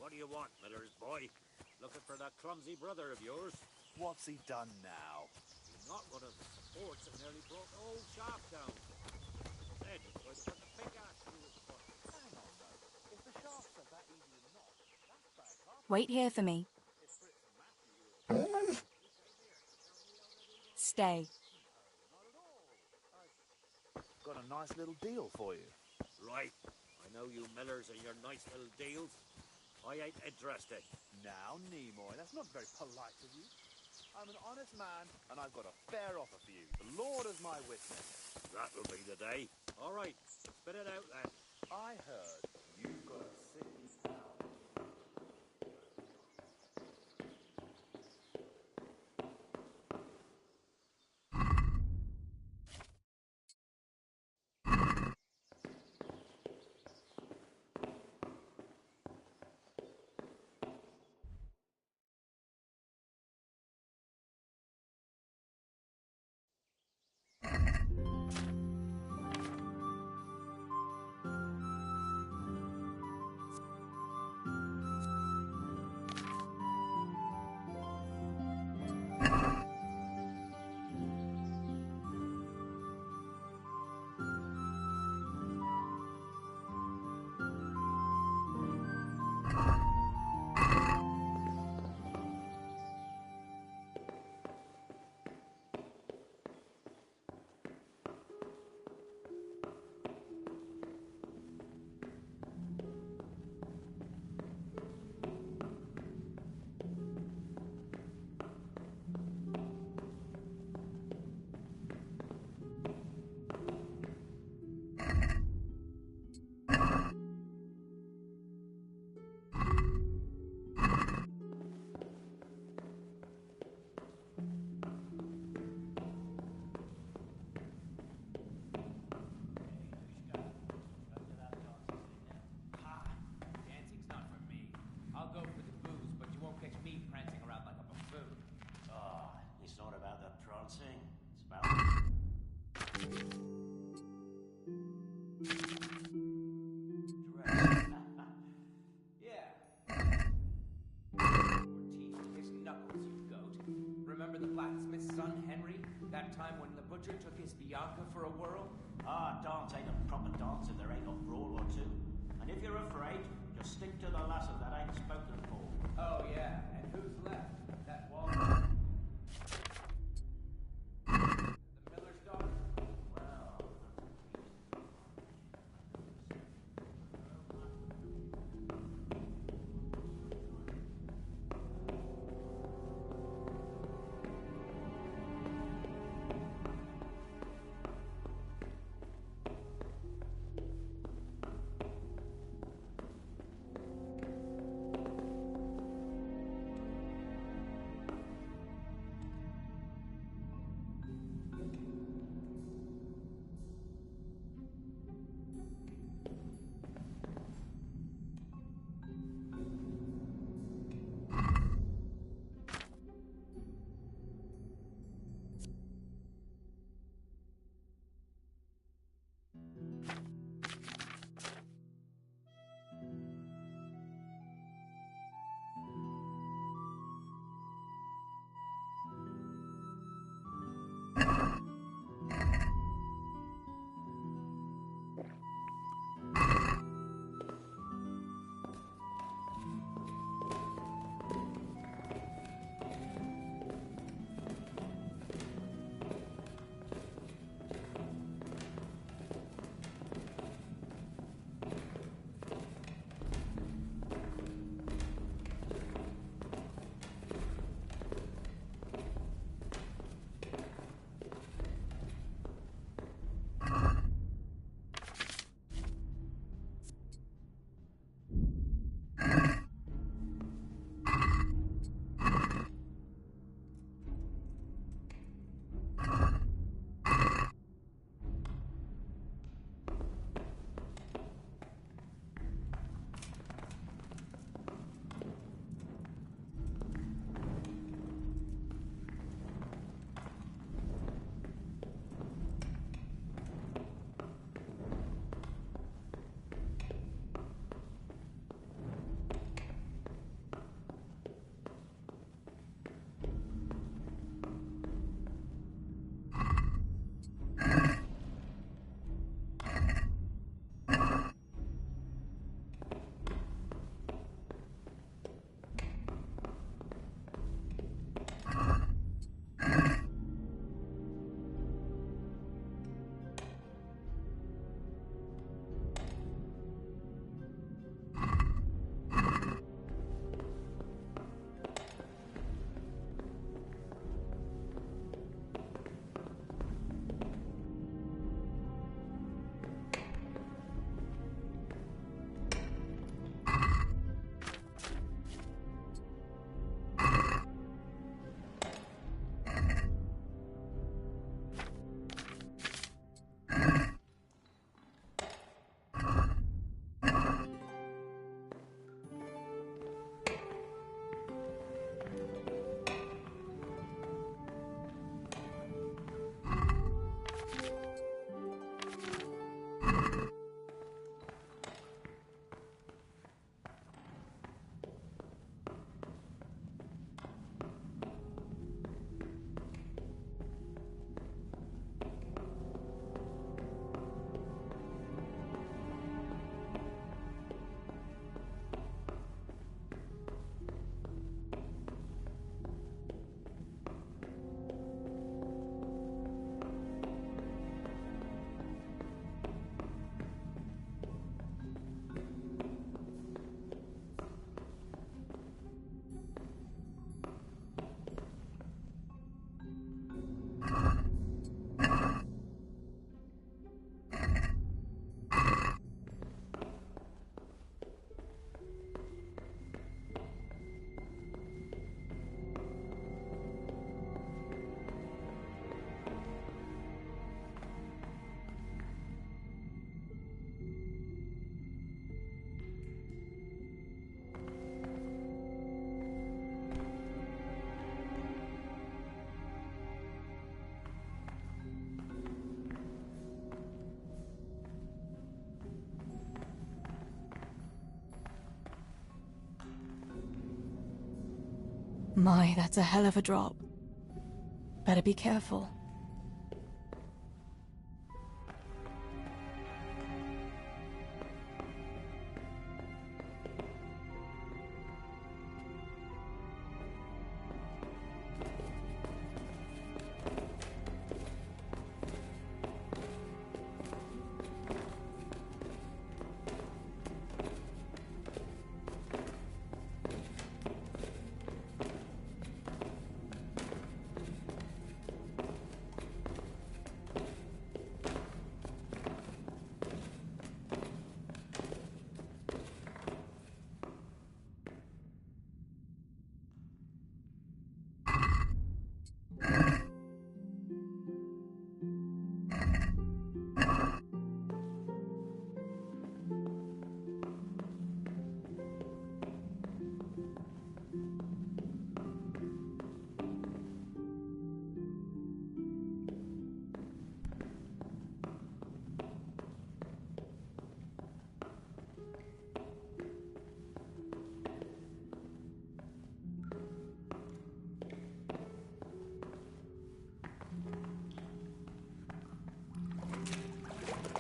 What do you want, Miller's boy? Looking for that clumsy brother of yours? What's he done now? He's not one of the supports that nearly brought the whole shaft down. Said he tried to put the big ass through his foot. Hang on, though. If the shafts are that easy to knock, that's bad. Wait here for me. Stay. Got a nice little deal for you. Right. I know you Millers and your nice little deals. I ain't interested. Now, Nimoy, that's not very polite of you. I'm an honest man, and I've got a fair offer for you. The Lord is my witness. That'll be the day. All right, spit it out then. I heard you've got a city. son, Henry? That time when the butcher took his Bianca for a whirl? Ah, dance ain't a proper dance if there ain't a brawl or two. And if you're afraid, just stick to the lassie that ain't spoken for. Oh, yeah. And who's left? That wall. The miller's daughter? Well... My, that's a hell of a drop. Better be careful.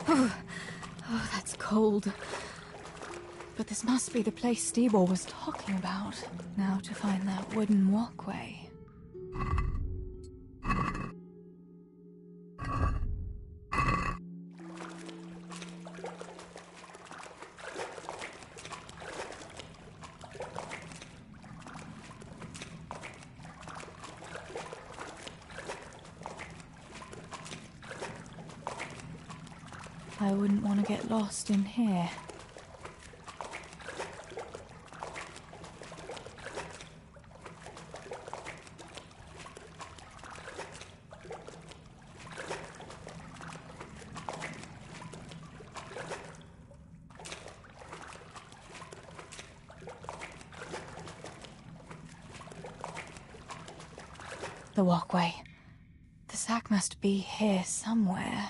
Oh, that's cold. But this must be the place Stibor was talking about. Now to find that wooden walkway. I wouldn't want to get lost in here. The walkway. The sack must be here somewhere.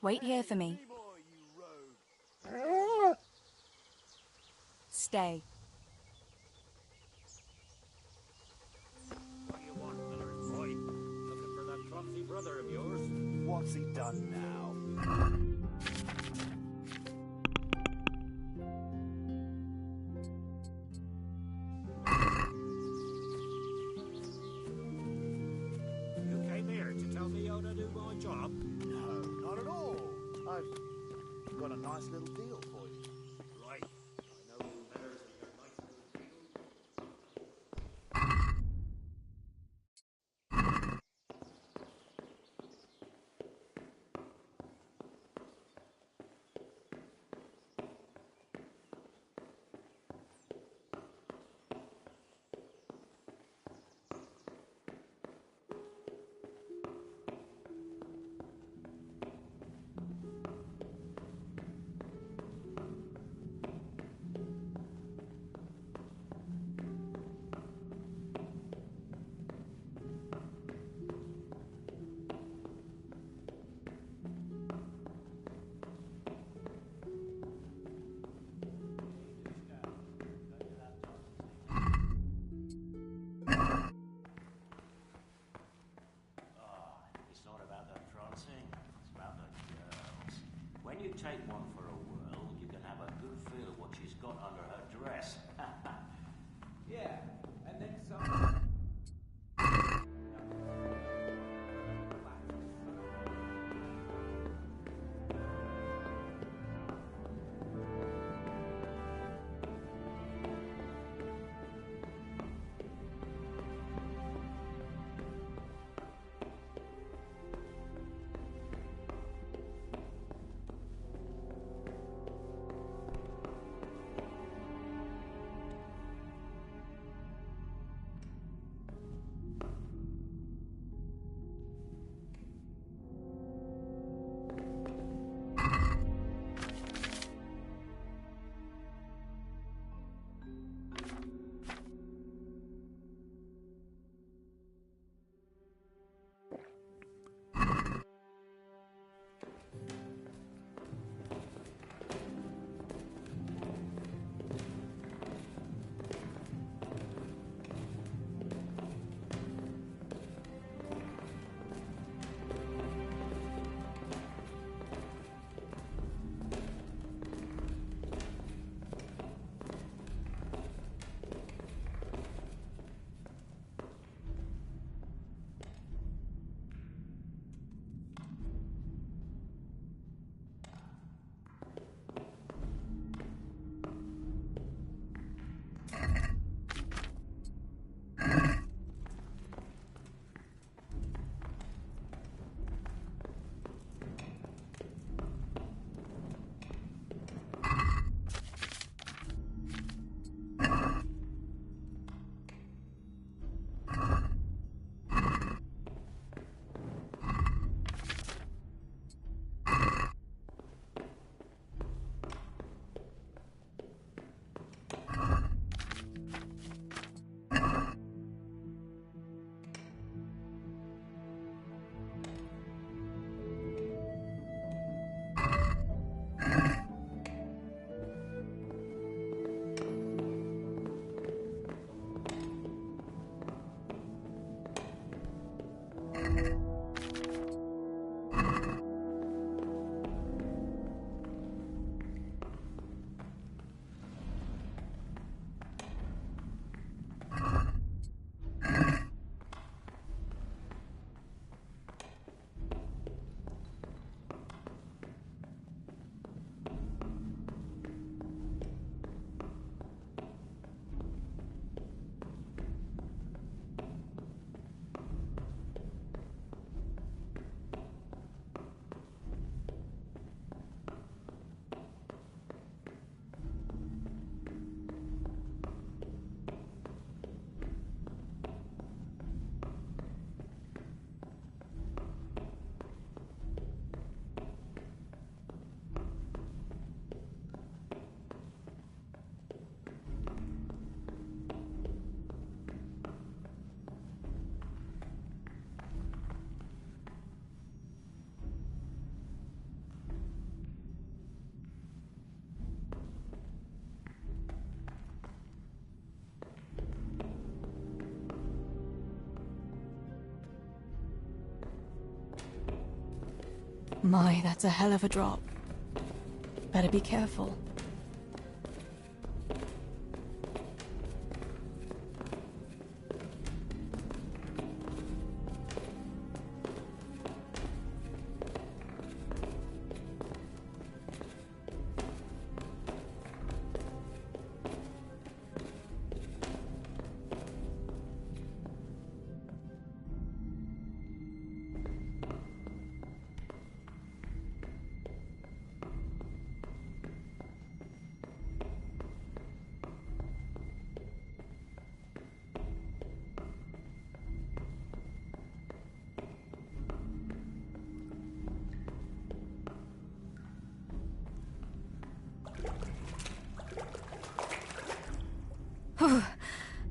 Wait here for me. Stay. What do you want, Miller's boy? Looking for that clumsy brother of yours? What's he done now? You came here to tell me how to do my job? No, not at all. I've got a nice little deal for you. Right. I know you Millers and your nice little deals. It's not about the prancing, it's about the girls. When you take one for a whirl, you can have a good feel of what she's got under her dress. Yeah, and then some. My, that's a hell of a drop. Better be careful.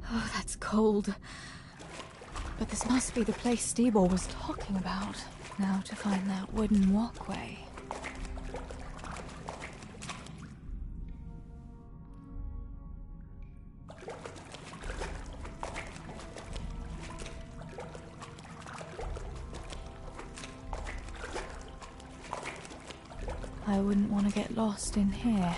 Oh, that's cold. But this must be the place Stibor was talking about. Now to find that wooden walkway. I wouldn't want to get lost in here.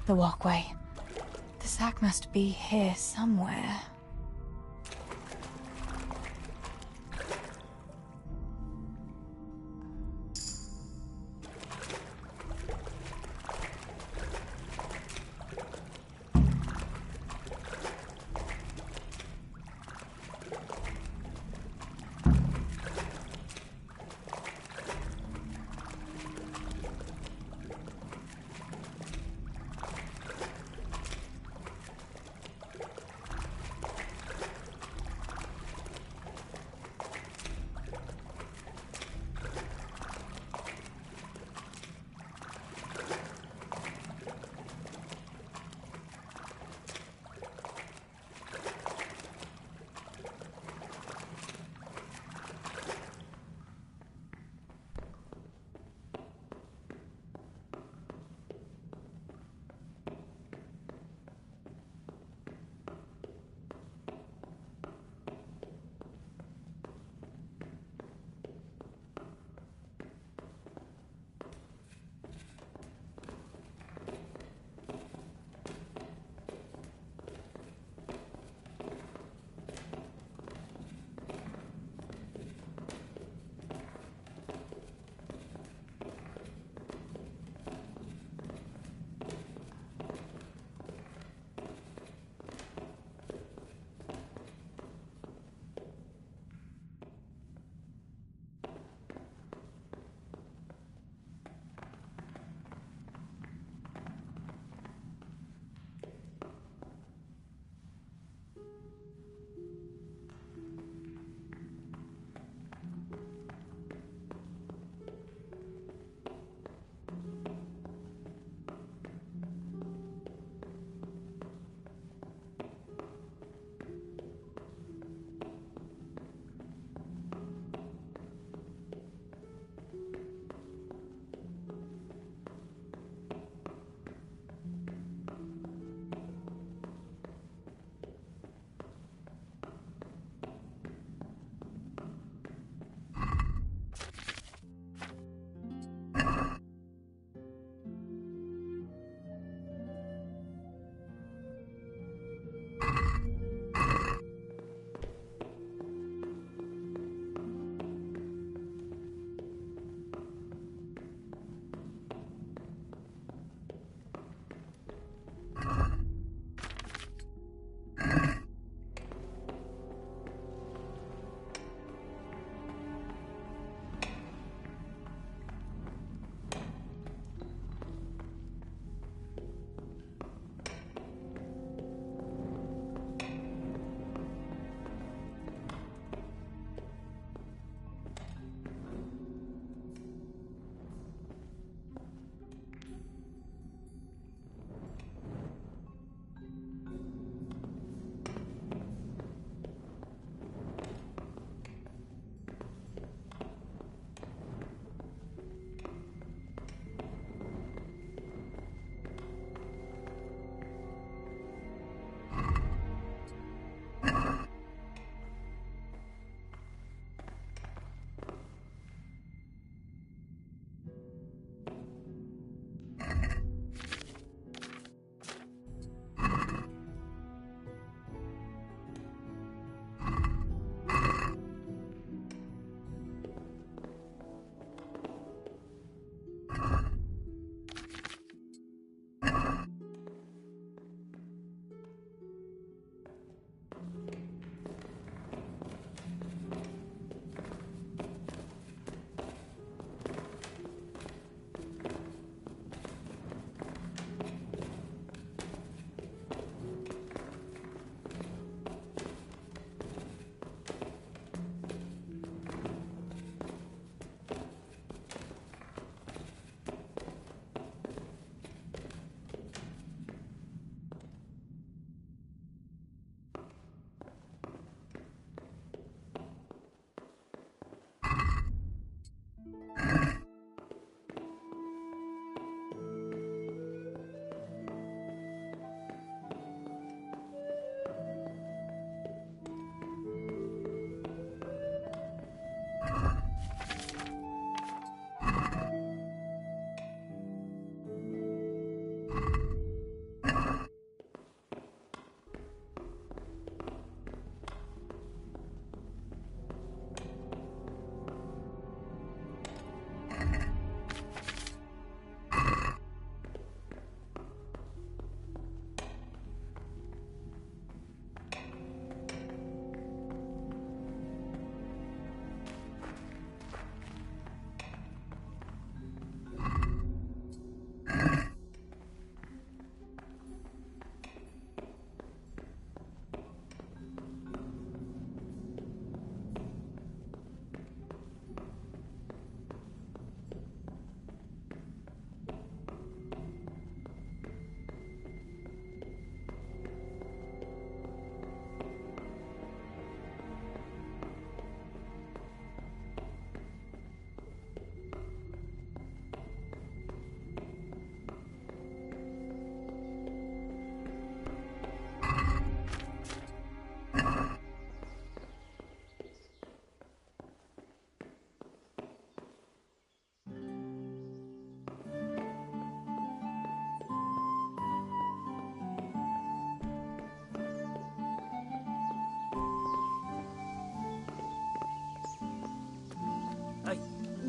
The walkway. The sack must be here somewhere.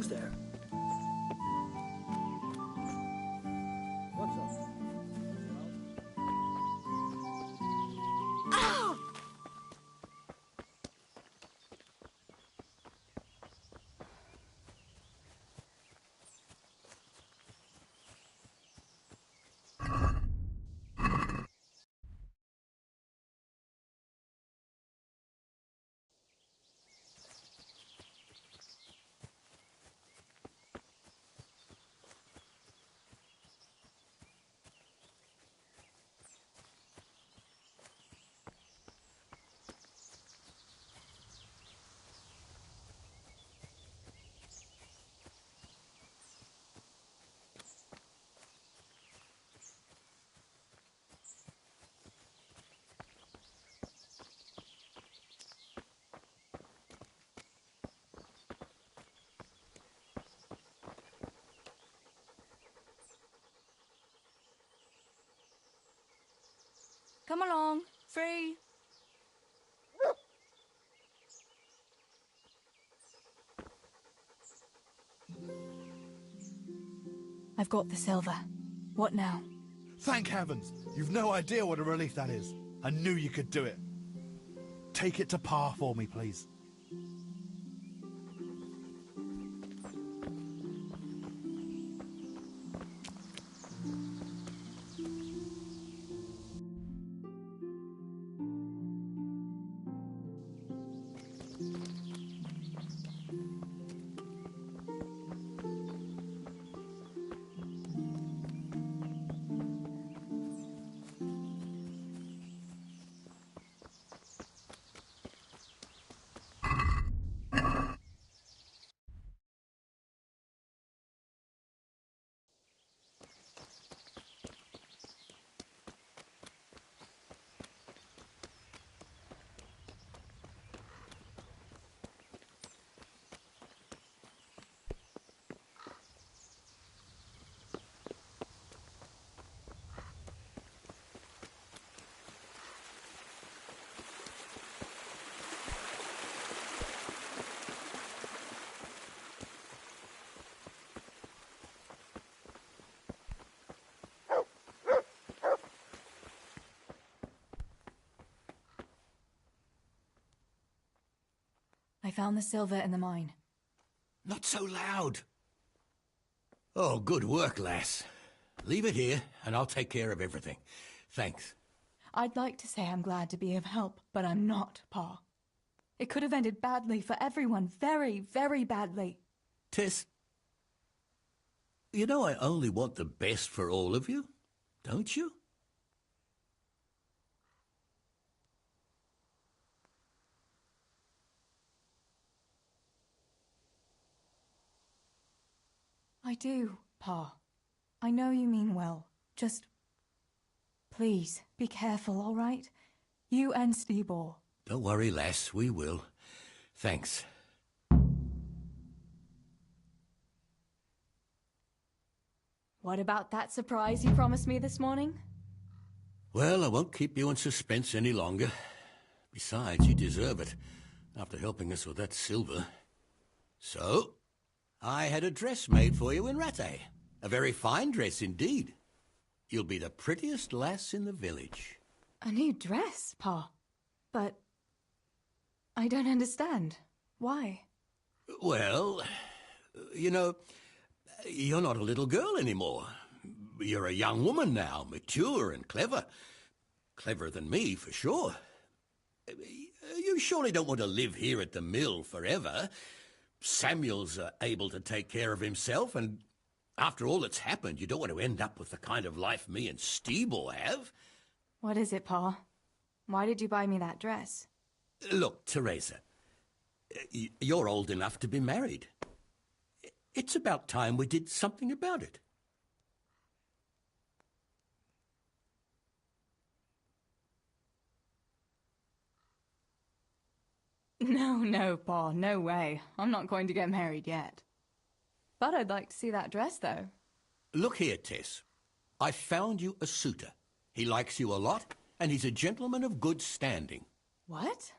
Who's there? What's up? Ow! Come along, free. I've got the silver. What now? Thank heavens! You've no idea what a relief that is. I knew you could do it. Take it to Pa for me, please. I found the silver in the mine. Not so loud. Oh, good work, lass. Leave it here, and I'll take care of everything. Thanks. I'd like to say I'm glad to be of help, but I'm not, Pa. It could have ended badly for everyone, very, very badly. Tess, you know I only want the best for all of you, don't you? I do, Pa. I know you mean well. Just... please, be careful, all right? You and Stebor. Don't worry, lass, we will. Thanks. What about that surprise you promised me this morning? Well, I won't keep you in suspense any longer. Besides, you deserve it, after helping us with that silver. So, I had a dress made for you in Rattay. A very fine dress indeed. You'll be the prettiest lass in the village. A new dress, Pa? But... I don't understand. Why? Well, you know, you're not a little girl anymore. You're a young woman now, mature and clever. Cleverer than me, for sure. You surely don't want to live here at the mill forever. Samuel's able to take care of himself, and after all that's happened, you don't want to end up with the kind of life me and Stebor have. What is it, Pa? Why did you buy me that dress? Look, Teresa, you're old enough to be married. It's about time we did something about it. No, Pa, no way. I'm not going to get married yet. But I'd like to see that dress, though. Look here, Tess. I found you a suitor. He likes you a lot, and he's a gentleman of good standing. What?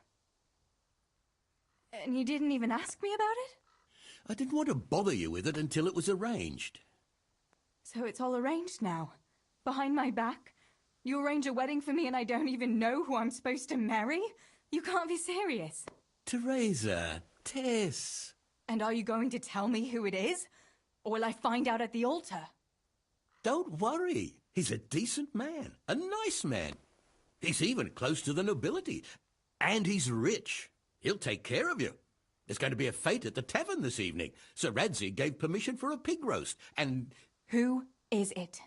And you didn't even ask me about it? I didn't want to bother you with it until it was arranged. So it's all arranged now? Behind my back? You arrange a wedding for me and I don't even know who I'm supposed to marry? You can't be serious. Teresa, Tess. And are you going to tell me who it is? Or will I find out at the altar? Don't worry. He's a decent man, a nice man. He's even close to the nobility. And he's rich. He'll take care of you. There's going to be a fete at the tavern this evening. Sir Radzi gave permission for a pig roast, and... Who is it?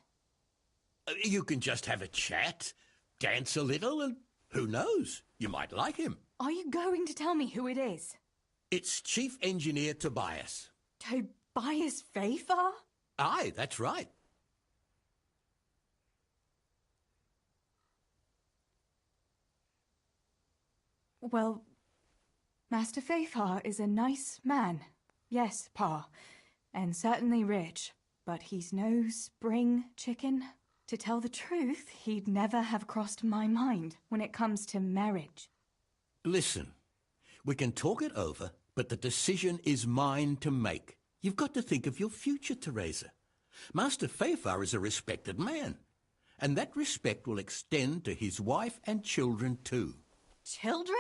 You can just have a chat, dance a little, and who knows? You might like him. Are you going to tell me who it is? It's Chief Engineer Tobias. Tobias Fayfar? Aye, that's right. Well, Master Fayfar is a nice man. Yes, Pa. And certainly rich. But he's no spring chicken. To tell the truth, he'd never have crossed my mind when it comes to marriage. Listen, we can talk it over, but the decision is mine to make. You've got to think of your future, Teresa. Master Fayfar is a respected man, and that respect will extend to his wife and children too. Children?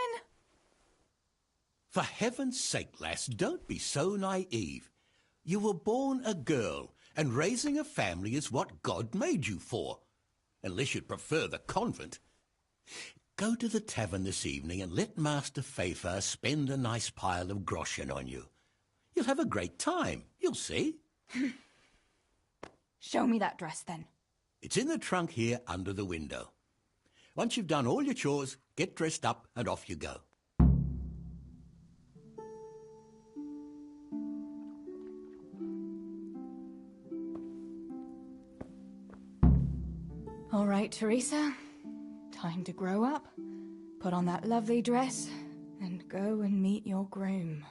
For heaven's sake, lass, don't be so naive. You were born a girl, and raising a family is what God made you for, unless you'd prefer the convent. Go to the tavern this evening and let Master Fayfar spend a nice pile of groschen on you. You'll have a great time, you'll see. Show me that dress, then. It's in the trunk here under the window. Once you've done all your chores, get dressed up and off you go. All right, Teresa. Time to grow up, put on that lovely dress, and go and meet your groom.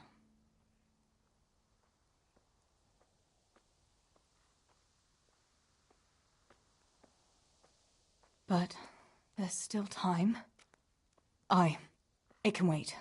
But there's still time. Aye, it can wait.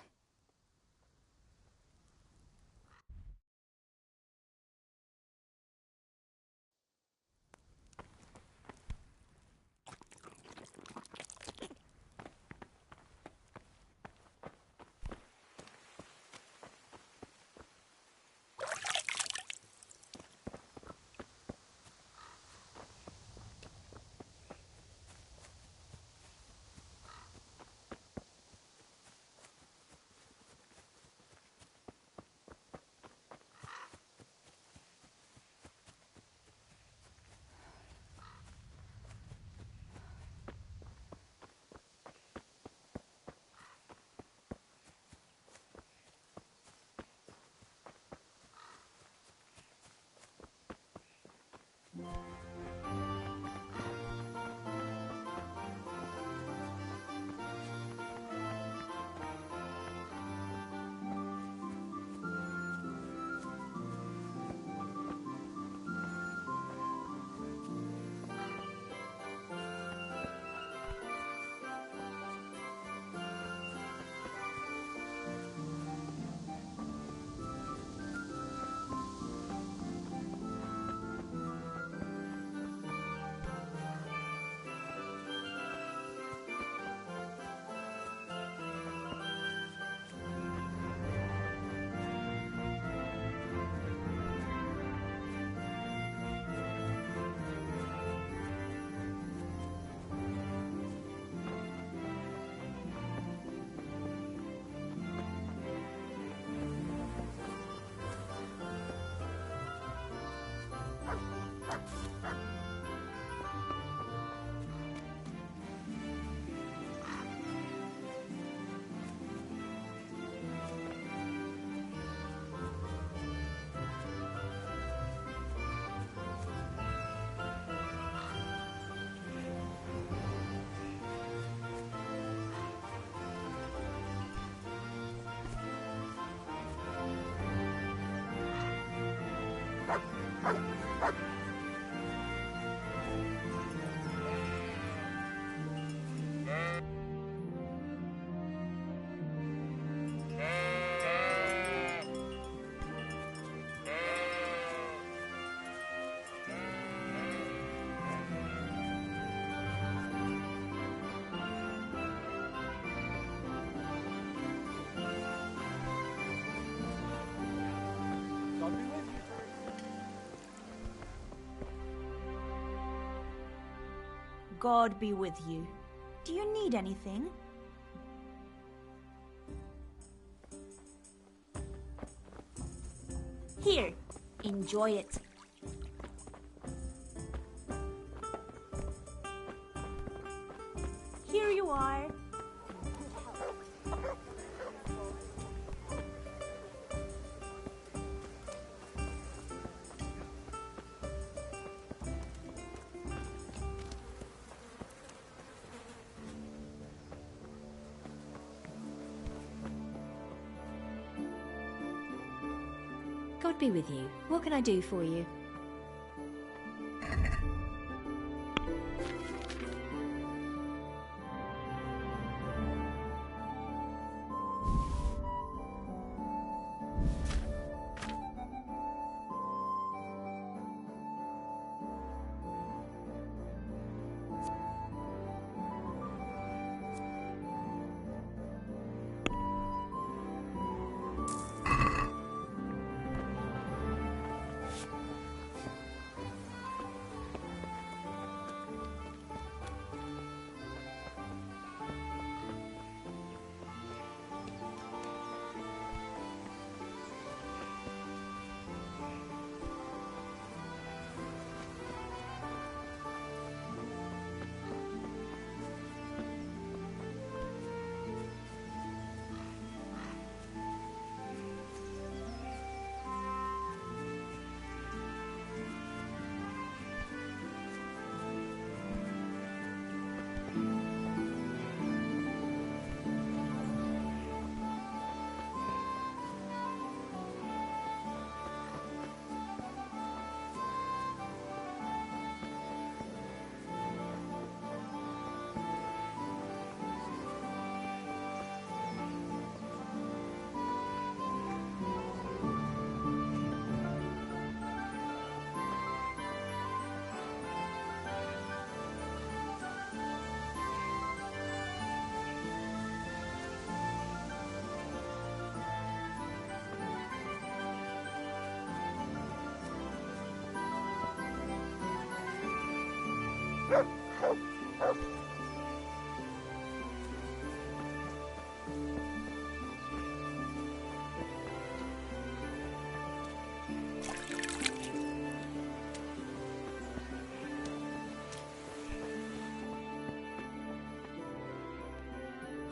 God be with you. Do you need anything? Here, enjoy it. Here you are. God be with you. What can I do for you?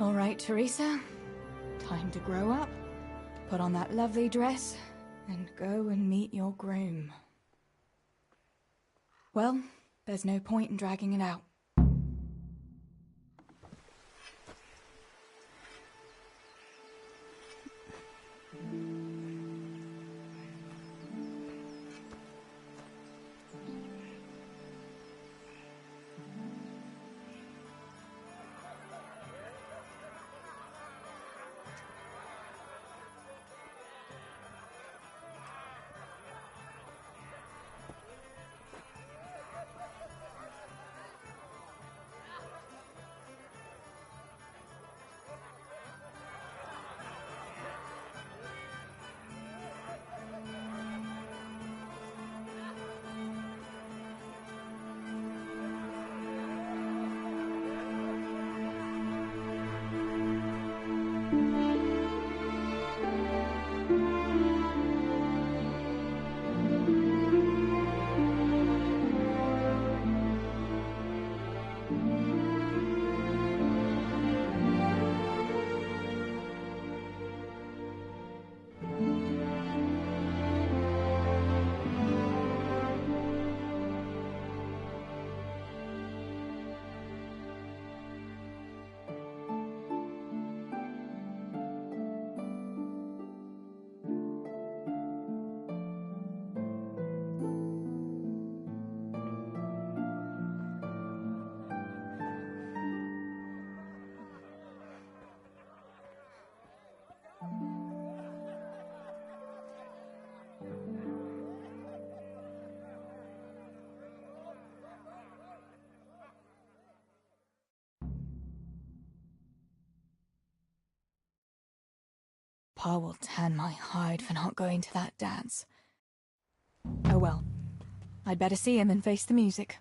All right, Teresa. Time to grow up, put on that lovely dress, and go and meet your groom. Well, there's no point in dragging it out. Pa will tan my hide for not going to that dance. Oh well, I'd better see him and face the music.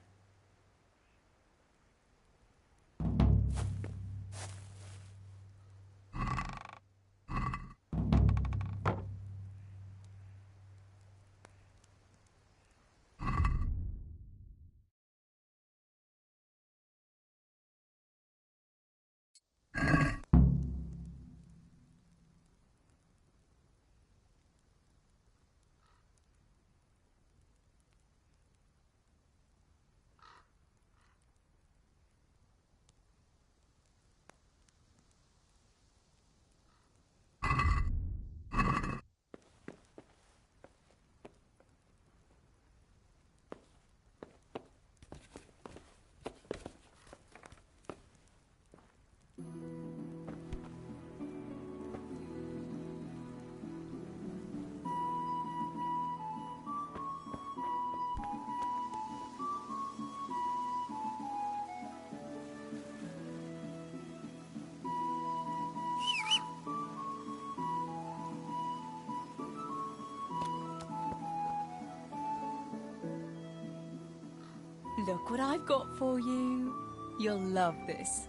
Look what I've got for you. You'll love this.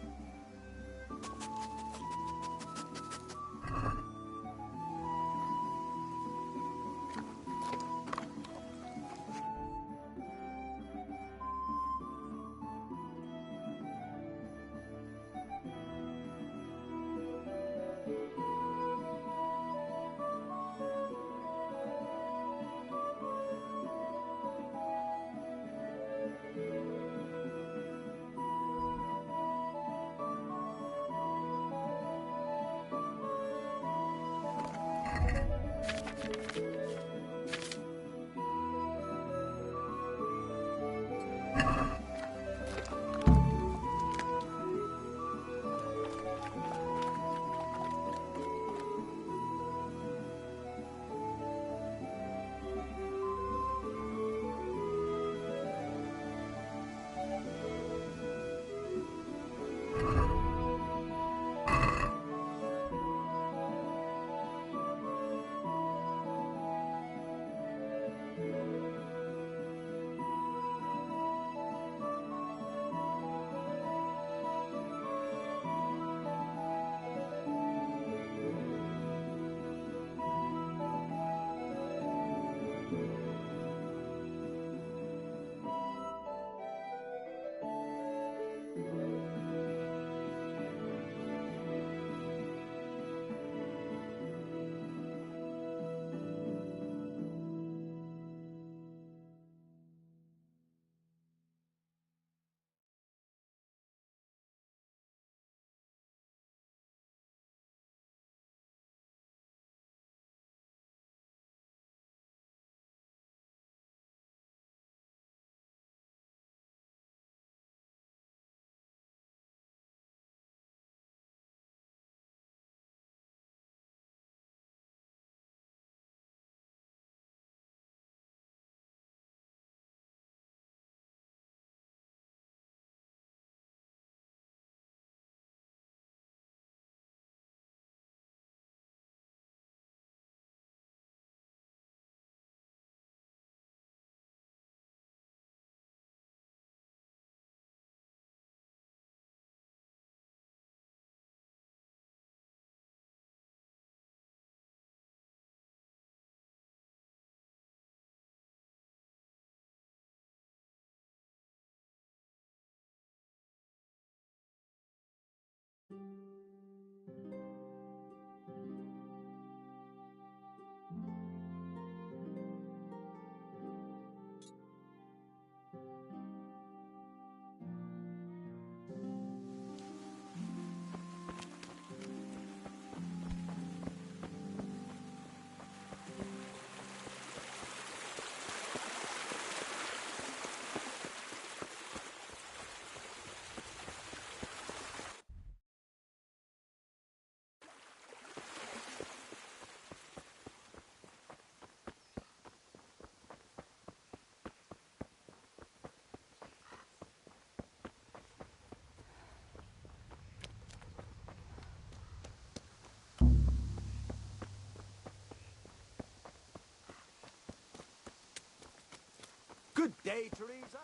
Good day, Teresa.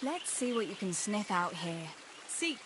Let's see what you can sniff out here. Seek.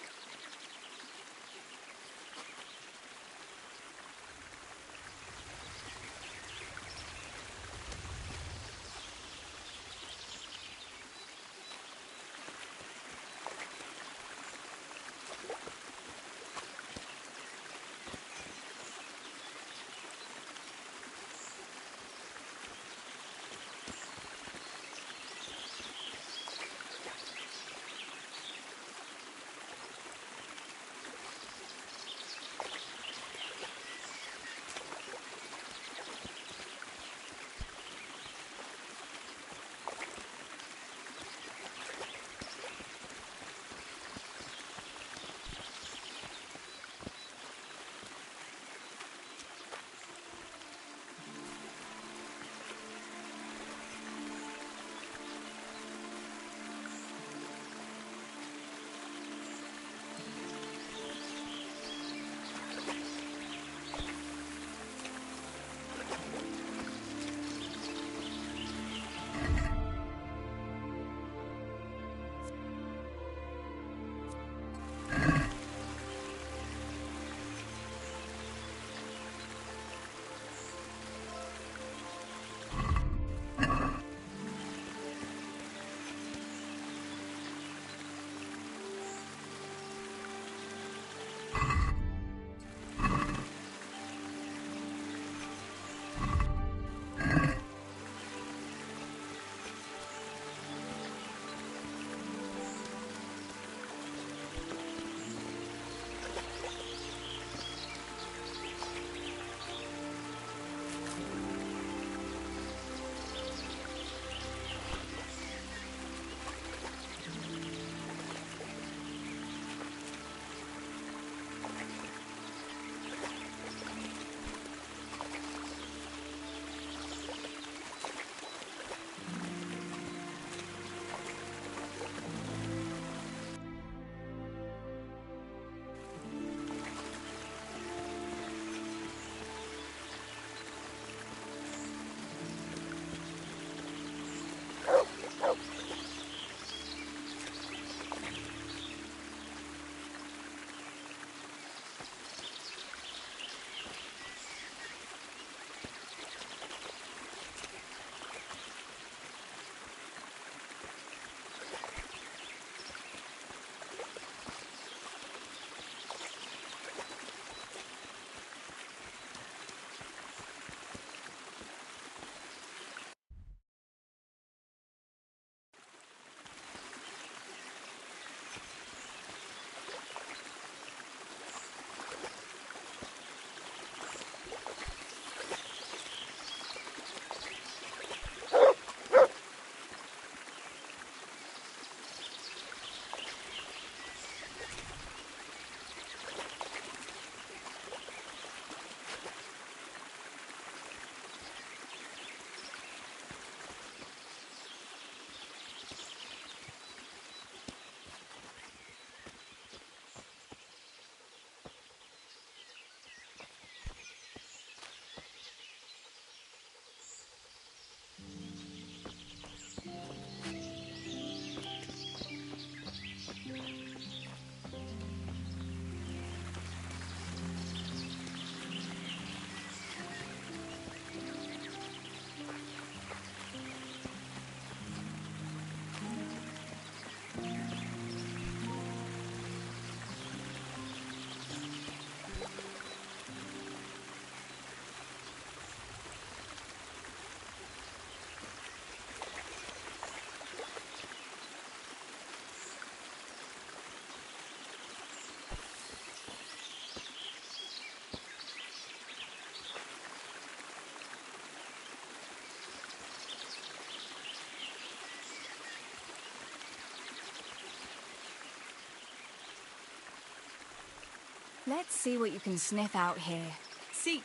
Let's see what you can sniff out here. Seek.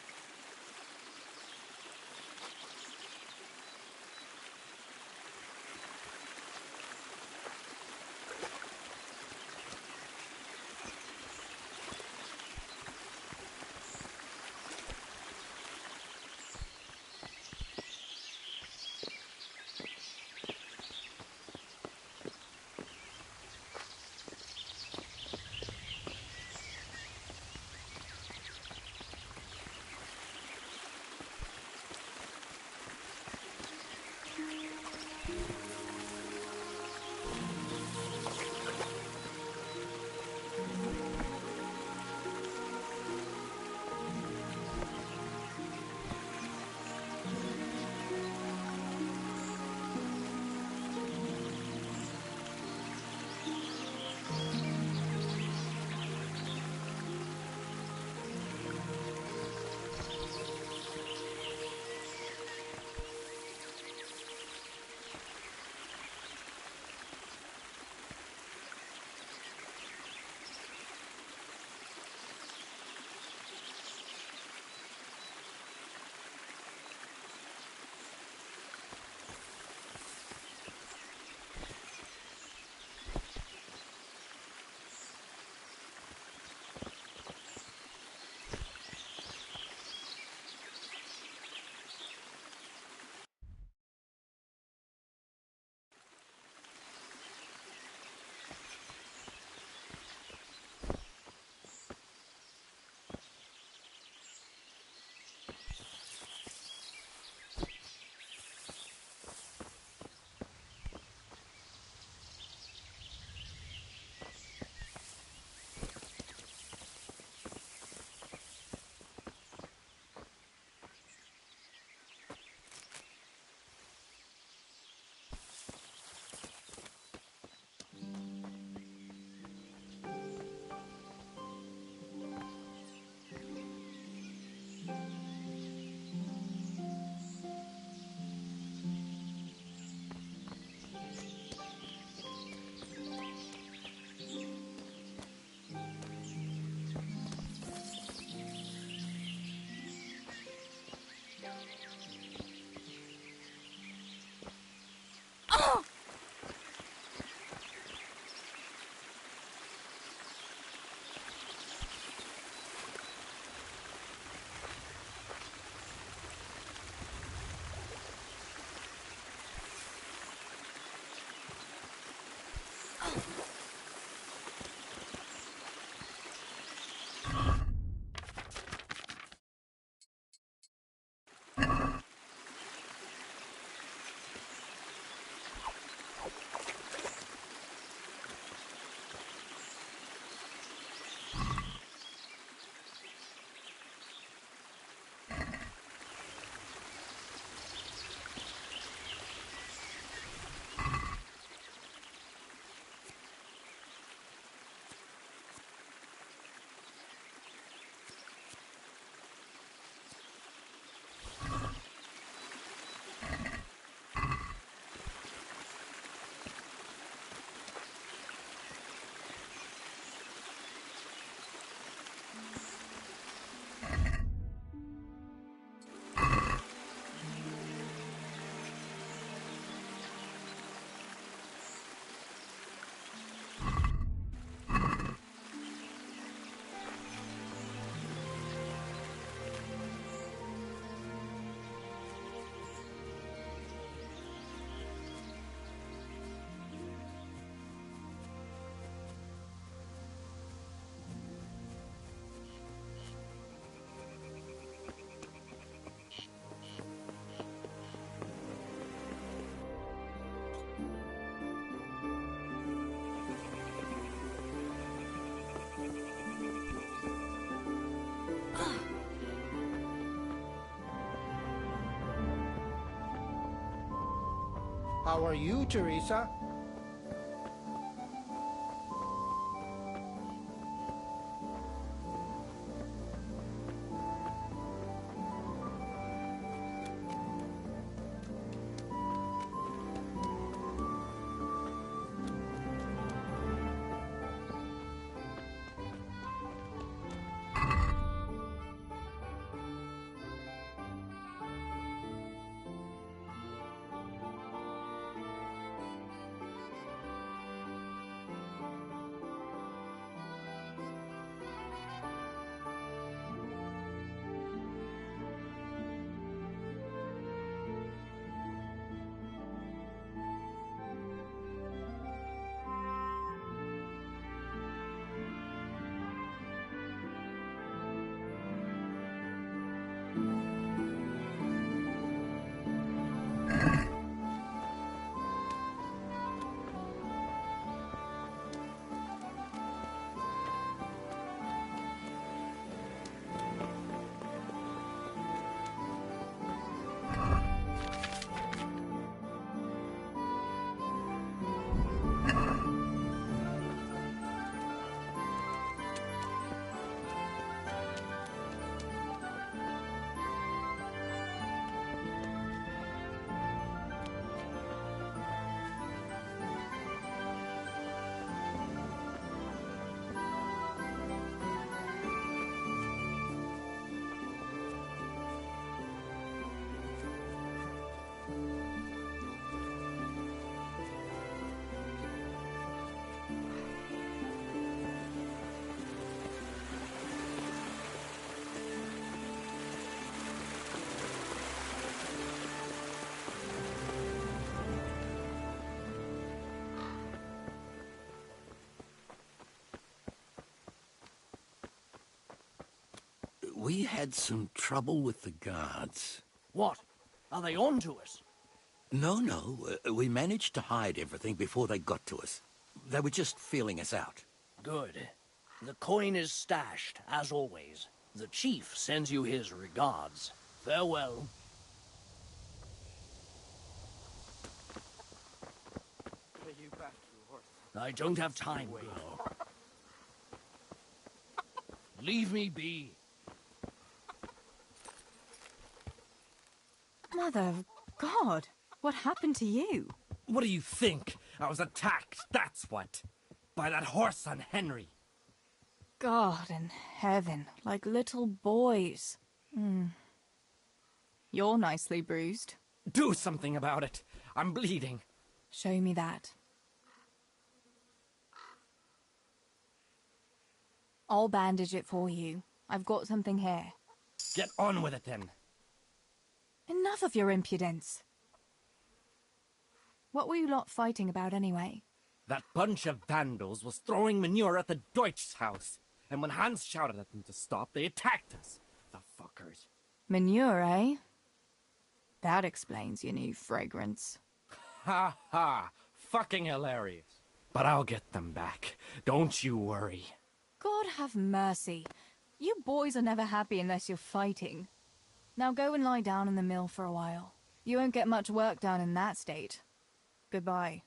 How are you, Teresa? We had some trouble with the guards. What? Are they on to us? No. We managed to hide everything before they got to us. They were just feeling us out. Good. The coin is stashed, as always. The chief sends you his regards. Farewell. I don't have time, girl. Leave me be. Mother of God, what happened to you? What do you think? I was attacked, that's what. By that horse on Henry. God in heaven, like little boys. You're nicely bruised. Do something about it. I'm bleeding. Show me that. I'll bandage it for you. I've got something here. Get on with it then. Enough of your impudence. What were you lot fighting about anyway? That bunch of vandals was throwing manure at the Deutsch's house. And when Hans shouted at them to stop, they attacked us. The fuckers. Manure, eh? That explains your new fragrance. Ha ha. Fucking hilarious. But I'll get them back. Don't you worry. God have mercy. You boys are never happy unless you're fighting. Now go and lie down in the mill for a while. You won't get much work done in that state. Goodbye.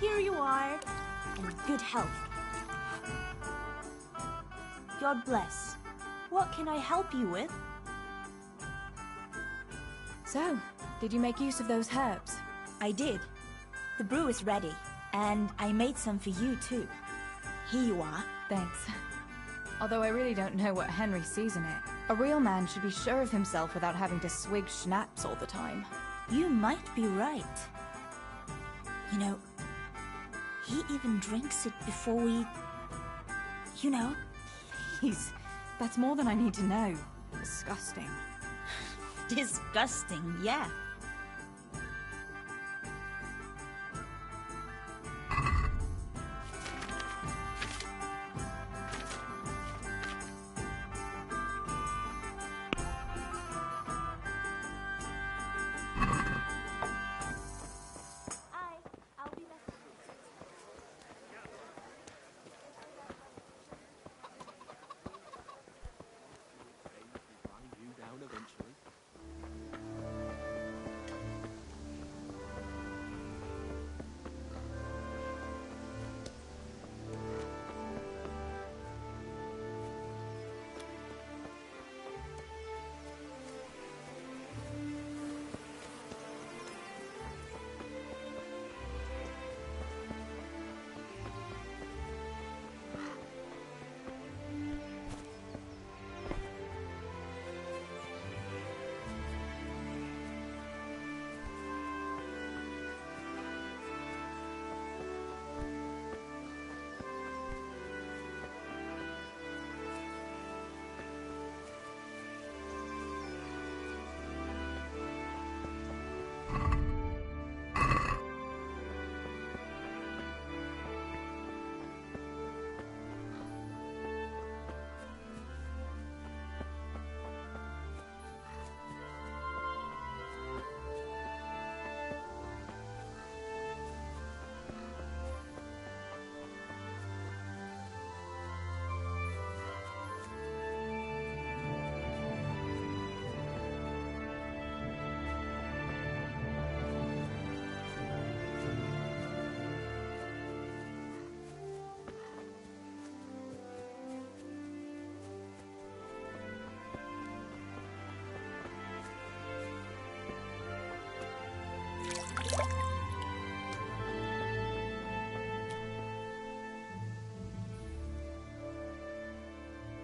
Here you are, in good health. God bless. What can I help you with? So, did you make use of those herbs? I did. The brew is ready, and I made some for you too. Here you are. Thanks. Although I really don't know what Henry sees in it. A real man should be sure of himself without having to swig schnapps all the time. You might be right. You know, he even drinks it before we... You know? Please, that's more than I need to know. Disgusting. Disgusting, yeah.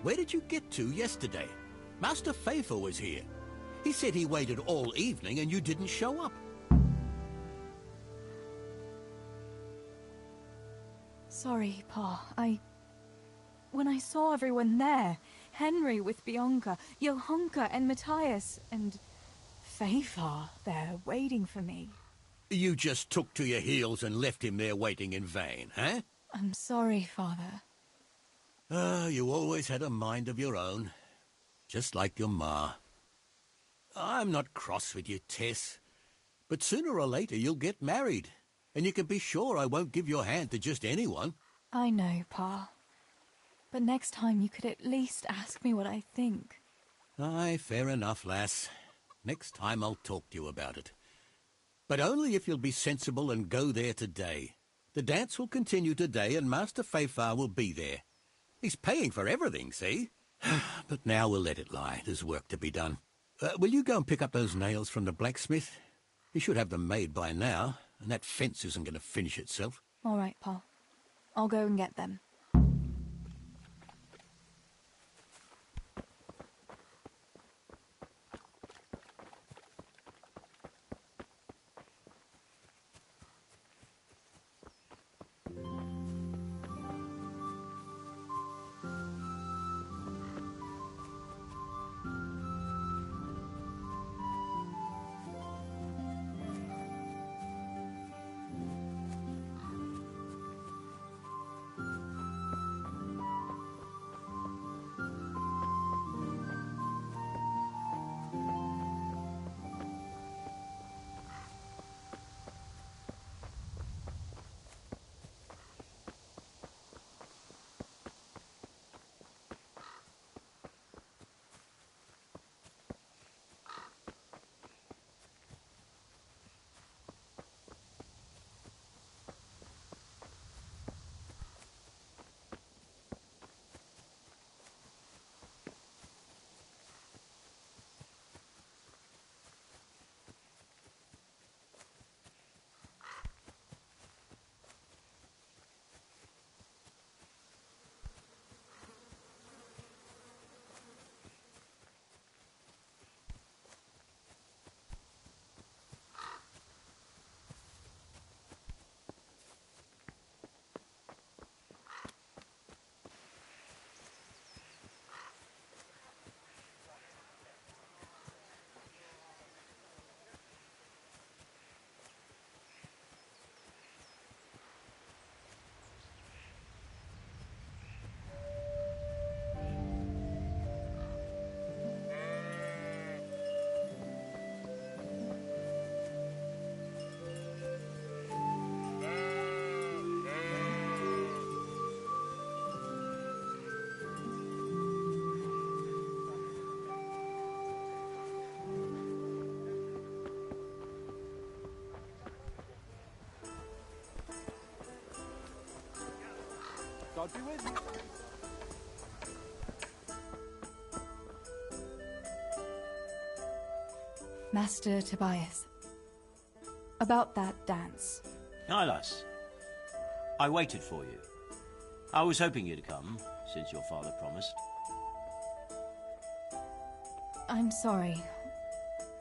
Where did you get to yesterday? Master Faithful was here. He said he waited all evening and you didn't show up. Sorry, Pa. When I saw everyone there, Henry with Bianca, Johanka and Matthias, and Faithful there waiting for me. You just took to your heels and left him there waiting in vain, huh? I'm sorry, Father. You always had a mind of your own, just like your ma. I'm not cross with you, Tess, but sooner or later you'll get married, and you can be sure I won't give your hand to just anyone. I know, Pa. But next time you could at least ask me what I think. Aye, fair enough, lass. Next time I'll talk to you about it. But only if you'll be sensible and go there today. The dance will continue today and Master Faithful will be there. He's paying for everything, see? But now we'll let it lie. There's work to be done. Will you go and pick up those nails from the blacksmith? He should have them made by now, and that fence isn't going to finish itself. All right, Pa. I'll go and get them. God be with you. Master Tobias. About that dance. Hi, lass. I waited for you. I was hoping you'd come, since your father promised. I'm sorry.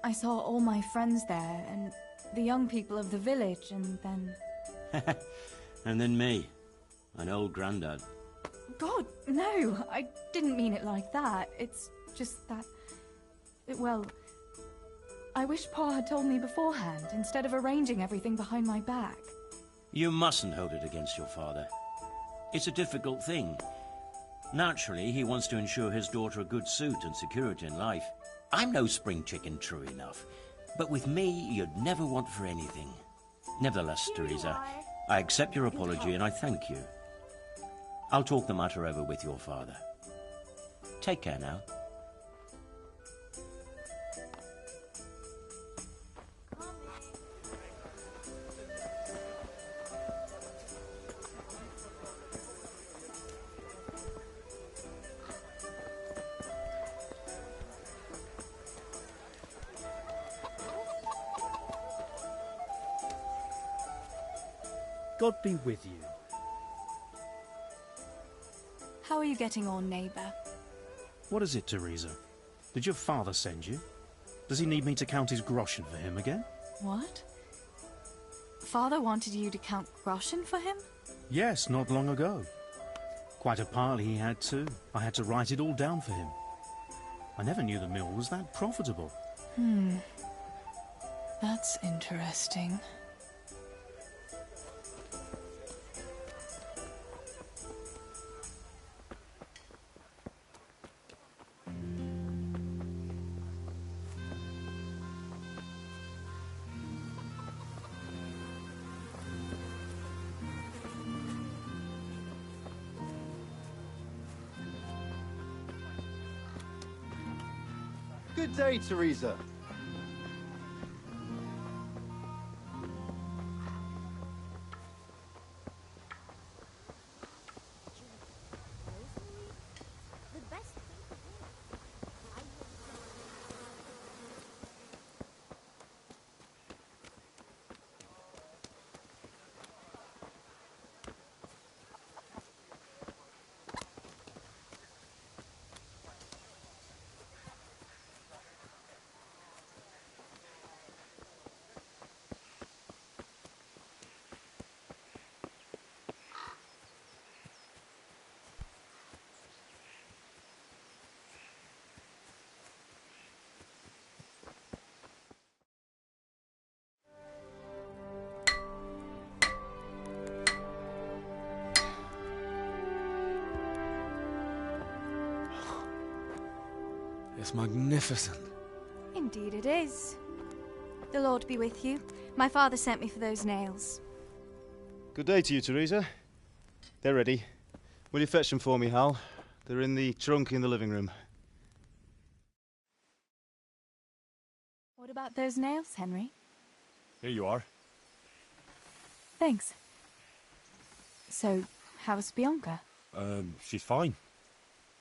I saw all my friends there, and the young people of the village, and then... And then me. An old granddad. God, no! I didn't mean it like that. It's just that... Well... I wish Pa had told me beforehand, instead of arranging everything behind my back. You mustn't hold it against your father. It's a difficult thing. Naturally, he wants to ensure his daughter a good suit and security in life. I'm no spring chicken, true enough. But with me, you'd never want for anything. Nevertheless, Teresa, I accept your apology and I thank you. I'll talk the matter over with your father. Take care now. God be with you. How are you getting on, neighbour? What is it, Teresa? Did your father send you? Does he need me to count his groschen for him again? What? Father wanted you to count groschen for him? Yes, not long ago. Quite a pile he had too. I had to write it all down for him. I never knew the mill was that profitable. That's interesting. Good day, Teresa. It's magnificent. Indeed it is. The Lord be with you. My father sent me for those nails. Good day to you, Teresa. They're ready. Will you fetch them for me, Hal? They're in the trunk in the living room. What about those nails, Henry? Here you are. Thanks. So, how's Bianca? She's fine.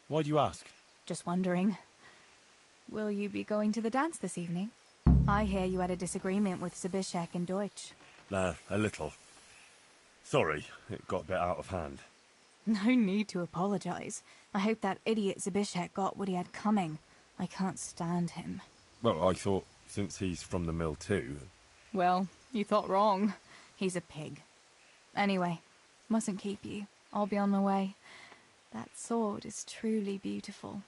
Why do you ask? Just wondering. Will you be going to the dance this evening? I hear you had a disagreement with Zbyszek and Deutsch. A little. Sorry, it got a bit out of hand. No need to apologise. I hope that idiot Zbyszek got what he had coming. I can't stand him. Well, I thought, since he's from the mill too... Well, you thought wrong. He's a pig. Anyway, mustn't keep you. I'll be on my way. That sword is truly beautiful.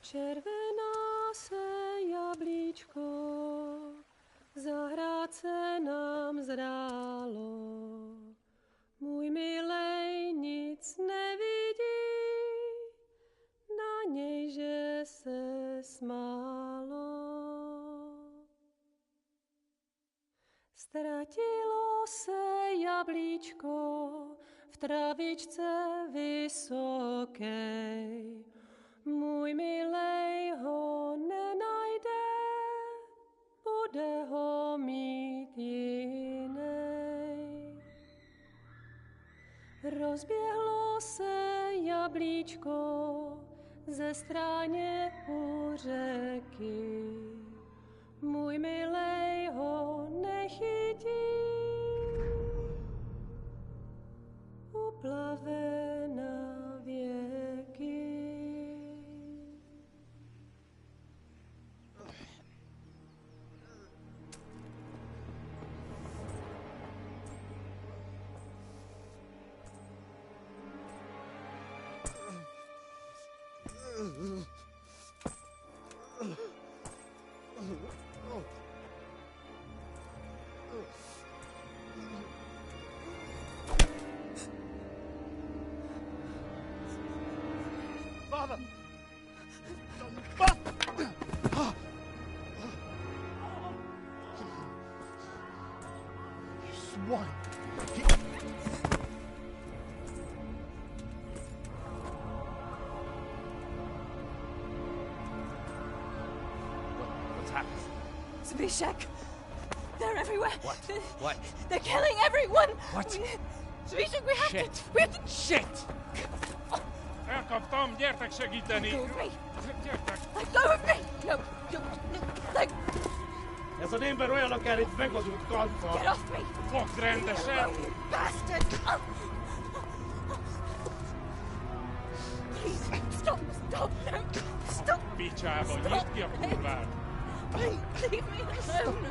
Červená se jablíčko, zahrát se nám zdálo. Můj milej travičce vysokej. Můj milej ho nenajde, bude ho mít jinej. Rozběhlo se jablíčko ze stráně u řeky. Můj milej ho nechytí, uplave na věky. Father! You swine! What's happened? Zbyszek! They're everywhere! What? They're, What? They're killing everyone! What? Zbyszek, we have Shit. to... We have to... Shit! Elkaptam, gyertek segíteni! Let go of me! Gyertek! Let go of me! No, no, let... Ez az ember olyan, akár itt megadott kanccal! Get off me! Fogd rendesen! You bastard! Please, stop, stop, no, stop! Picsába, nyisd ki a kurvát! Please, leave me alone!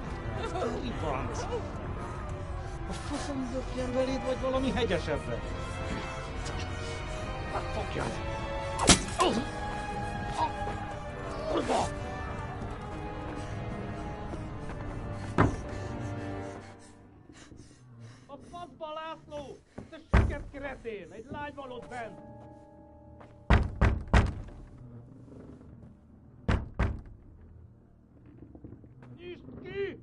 Franc! A faszom dökjen beléd, vagy valami hegyesebbre? Fogjad! Kurva! A faszba, László! Te süket kretén! Egy lány van ott bent! Nyisd ki!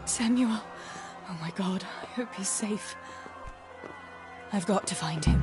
Samuel. Oh my God, I hope he's safe. I've got to find him.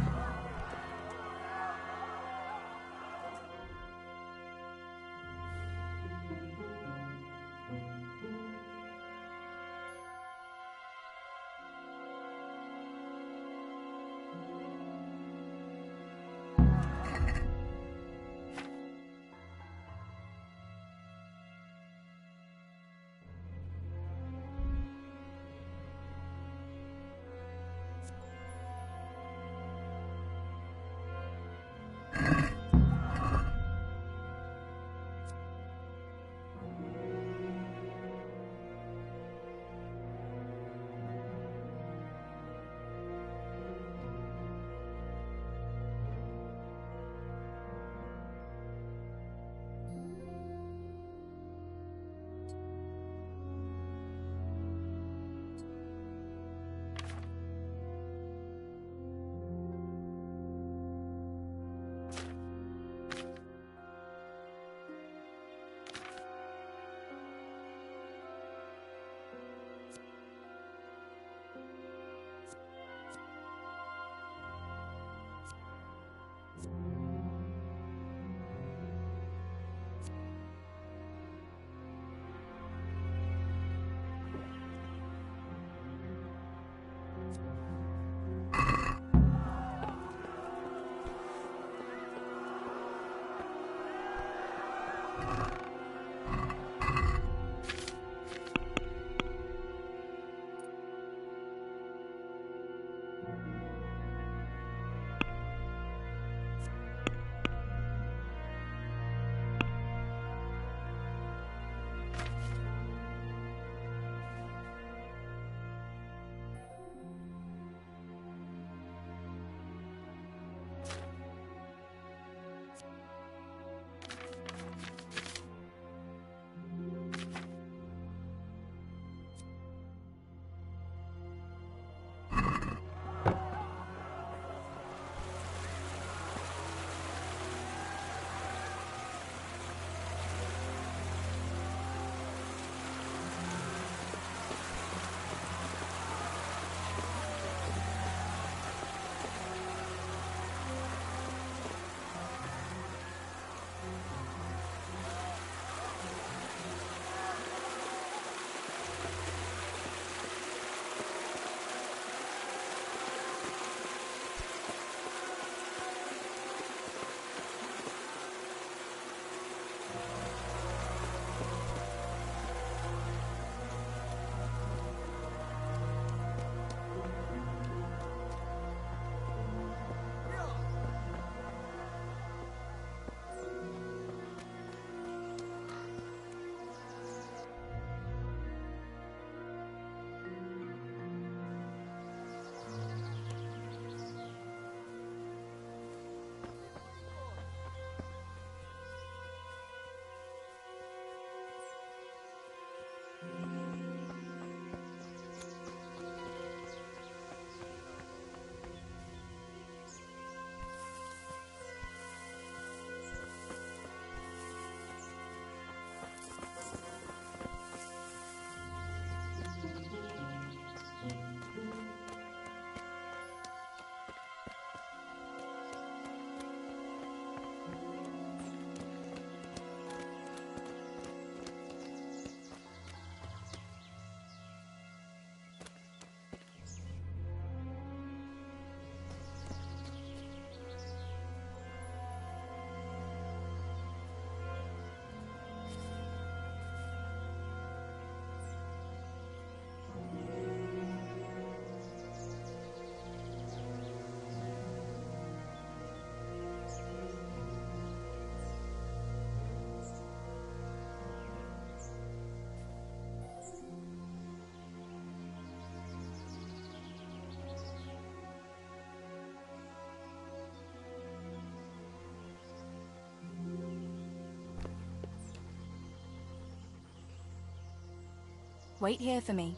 Wait here for me.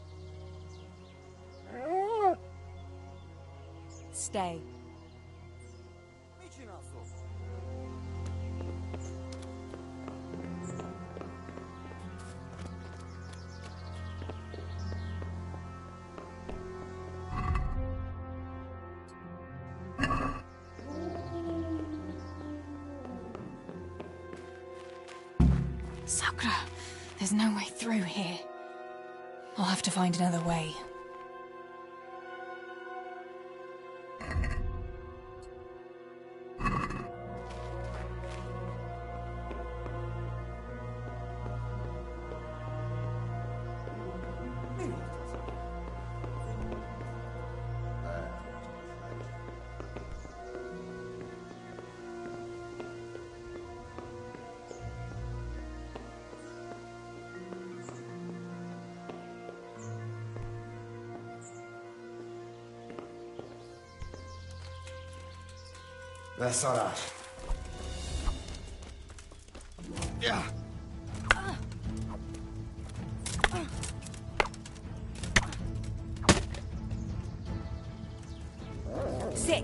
Stay. Sakura, there's no way through here. I'll have to find another way. That's all right. Yeah. Sick.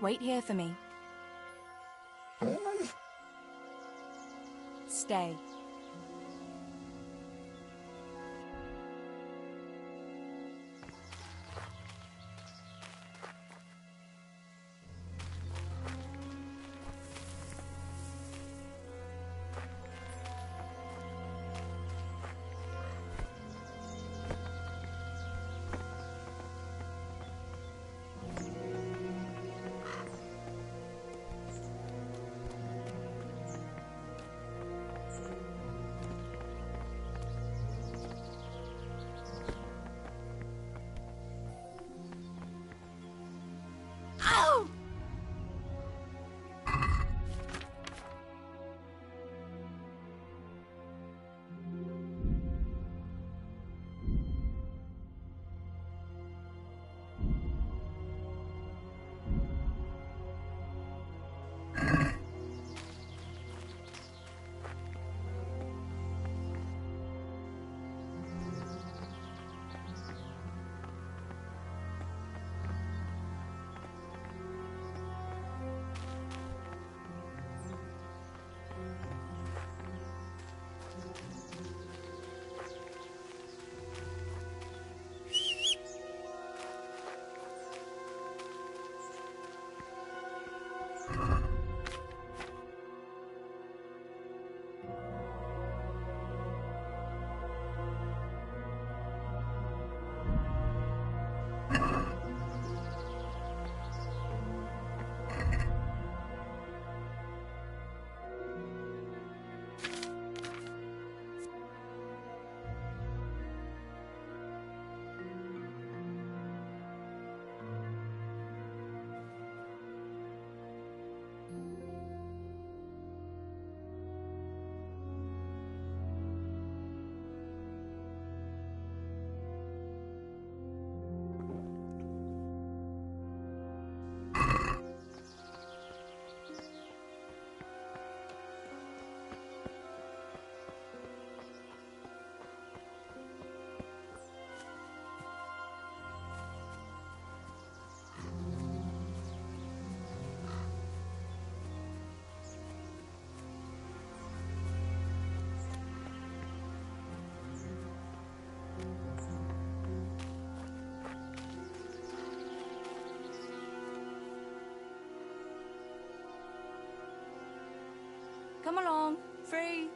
Wait here for me. Stay. Come along. Free.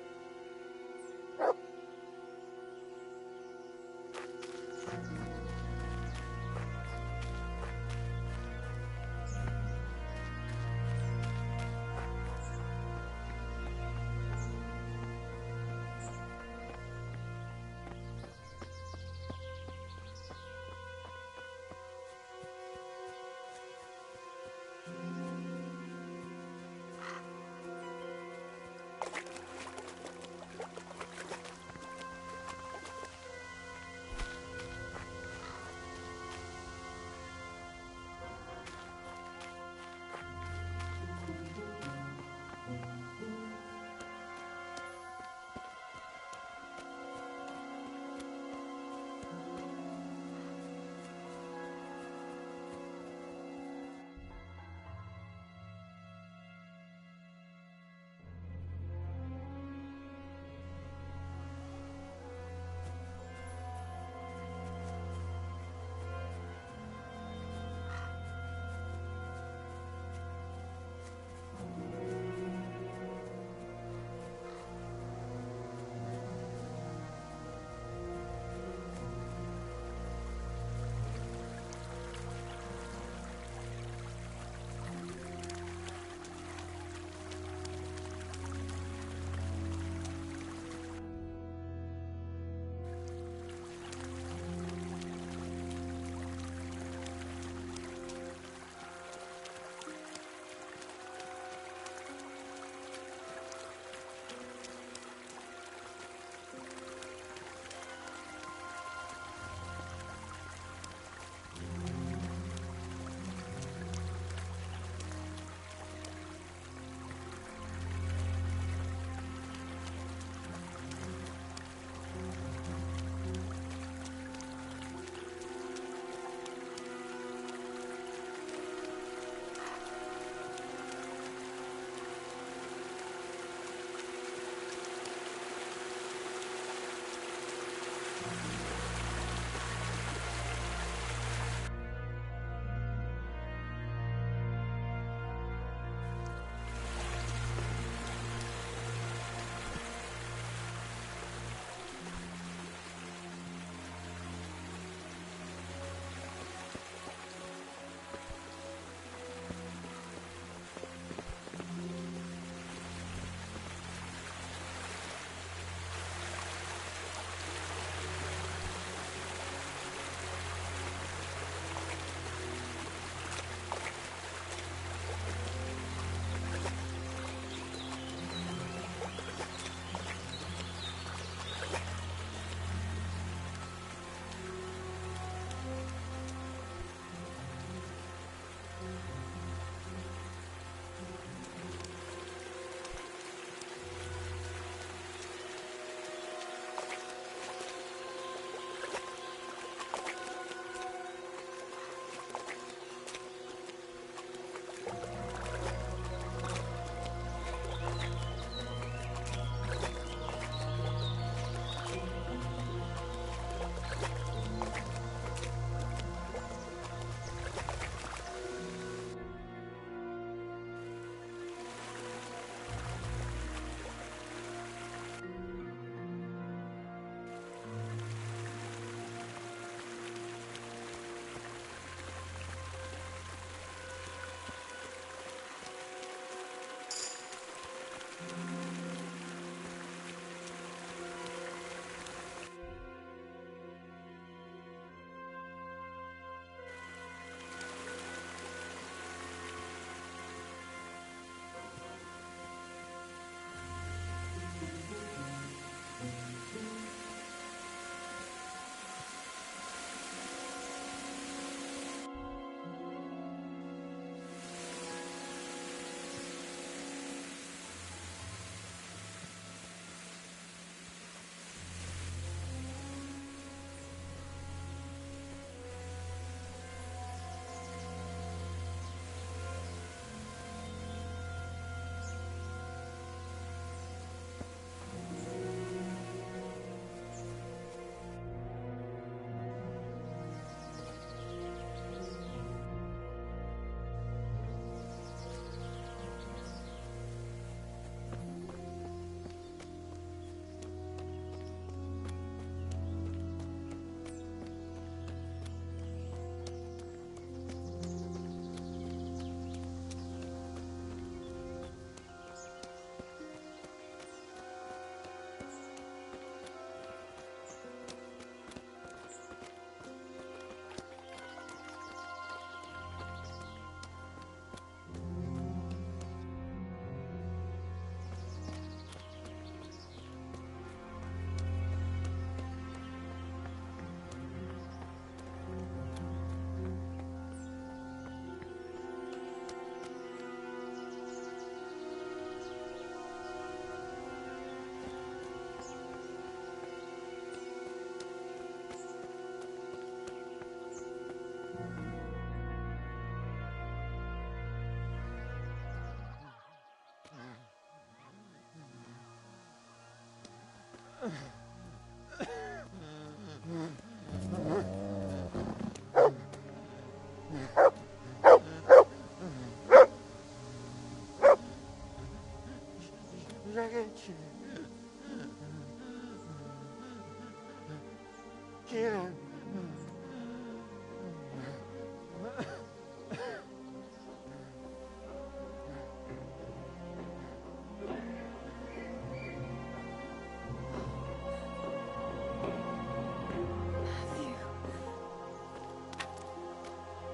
Kieran.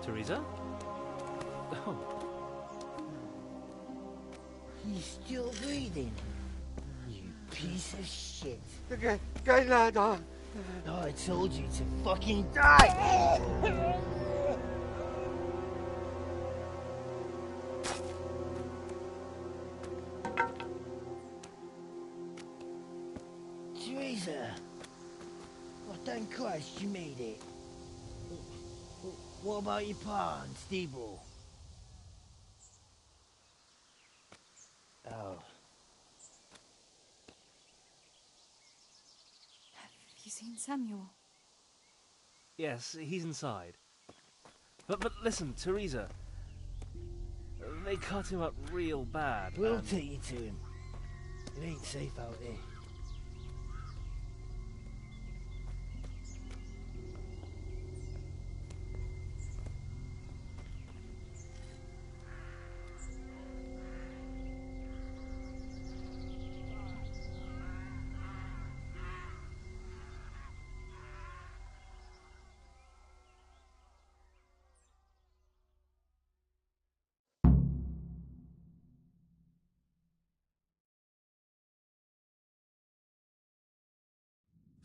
Teresa? Oh. He's still breathing. You piece of shit. Okay, go now, Don. Oh, I told you to fucking die! Teresa! Oh, thank Christ you made it. What about your pa and Steve-O? Oh. Have you seen Samuel? Yes, he's inside. But listen, Teresa. They cut him up real bad. We'll take you to him. It ain't safe out there.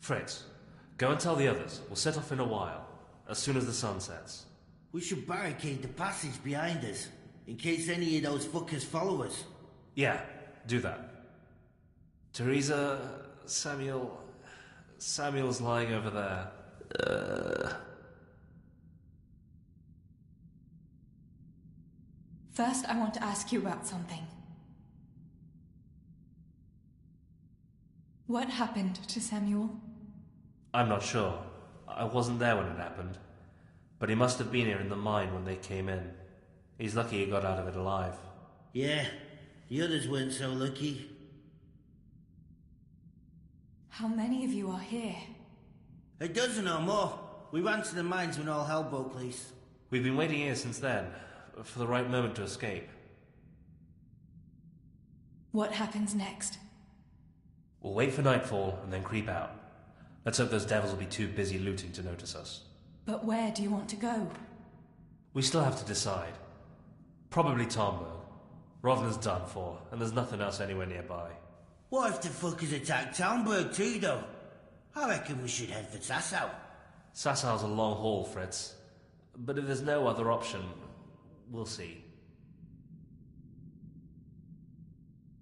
Fritz, go and tell the others. We'll set off in a while, as soon as the sun sets. We should barricade the passage behind us, in case any of those fuckers follow us. Yeah, do that. Teresa, Samuel's lying over there. First, I want to ask you about something. What happened to Samuel? I'm not sure. I wasn't there when it happened. But he must have been here in the mine when they came in. He's lucky he got out of it alive. Yeah, the others weren't so lucky. How many of you are here? A dozen or more. We ran to the mines when all hell broke loose. We've been waiting here since then, for the right moment to escape. What happens next? We'll wait for nightfall and then creep out. Let's hope those devils will be too busy looting to notice us. But where do you want to go? We still have to decide. Probably Tomberg. Rovna's done for, and there's nothing else anywhere nearby. What if the fuckers attack Townburg too, though? I reckon we should head for Sasau. Sassau's a long haul, Fritz. But if there's no other option, we'll see.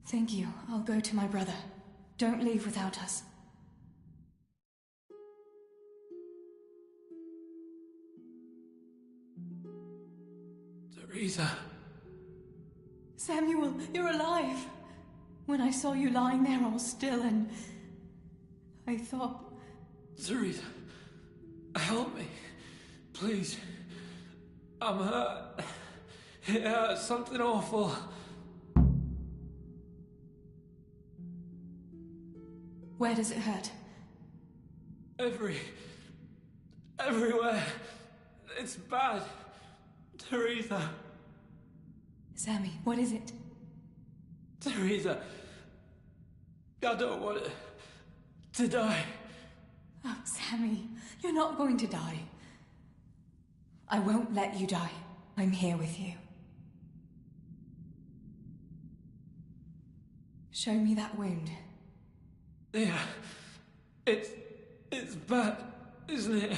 Thank you. I'll go to my brother. Don't leave without us. Teresa. Samuel, you're alive. When I saw you lying there all still and I thought... Teresa, help me. Please. I'm hurt. It hurts something awful. Where does it hurt? Everywhere. It's bad. Teresa. Sammy, what is it? Teresa. I don't want to die. Oh, Sammy, you're not going to die. I won't let you die. I'm here with you. Show me that wound. Yeah. It's bad, isn't it?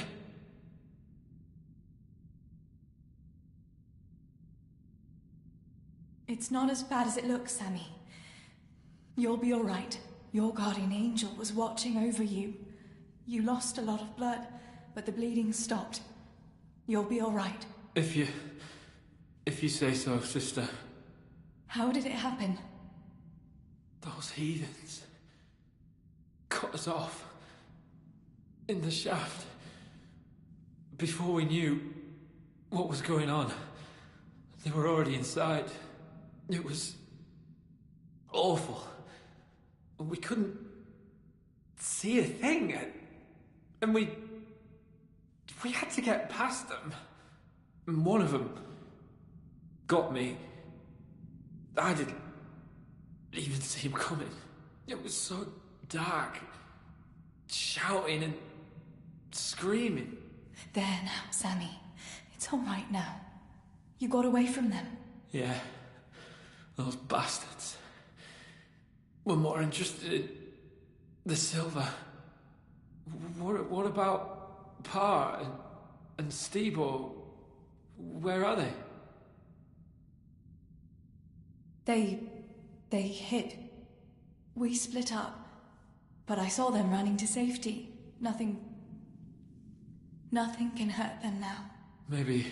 It's not as bad as it looks, Sammy. You'll be all right. Your guardian angel was watching over you. You lost a lot of blood, but the bleeding stopped. You'll be all right. If you say so, sister. How did it happen? Those heathens cut us off in the shaft before we knew what was going on. They were already inside. It was awful. We couldn't see a thing, and we had to get past them. And one of them got me. I didn't even see him coming. It was so dark, shouting and screaming. There now, Sammy. It's all right now. You got away from them. Yeah, those bastards were more interested in the silver. What about Pa and Steebo? Where are they? They hid. We split up, but I saw them running to safety. Nothing can hurt them now. Maybe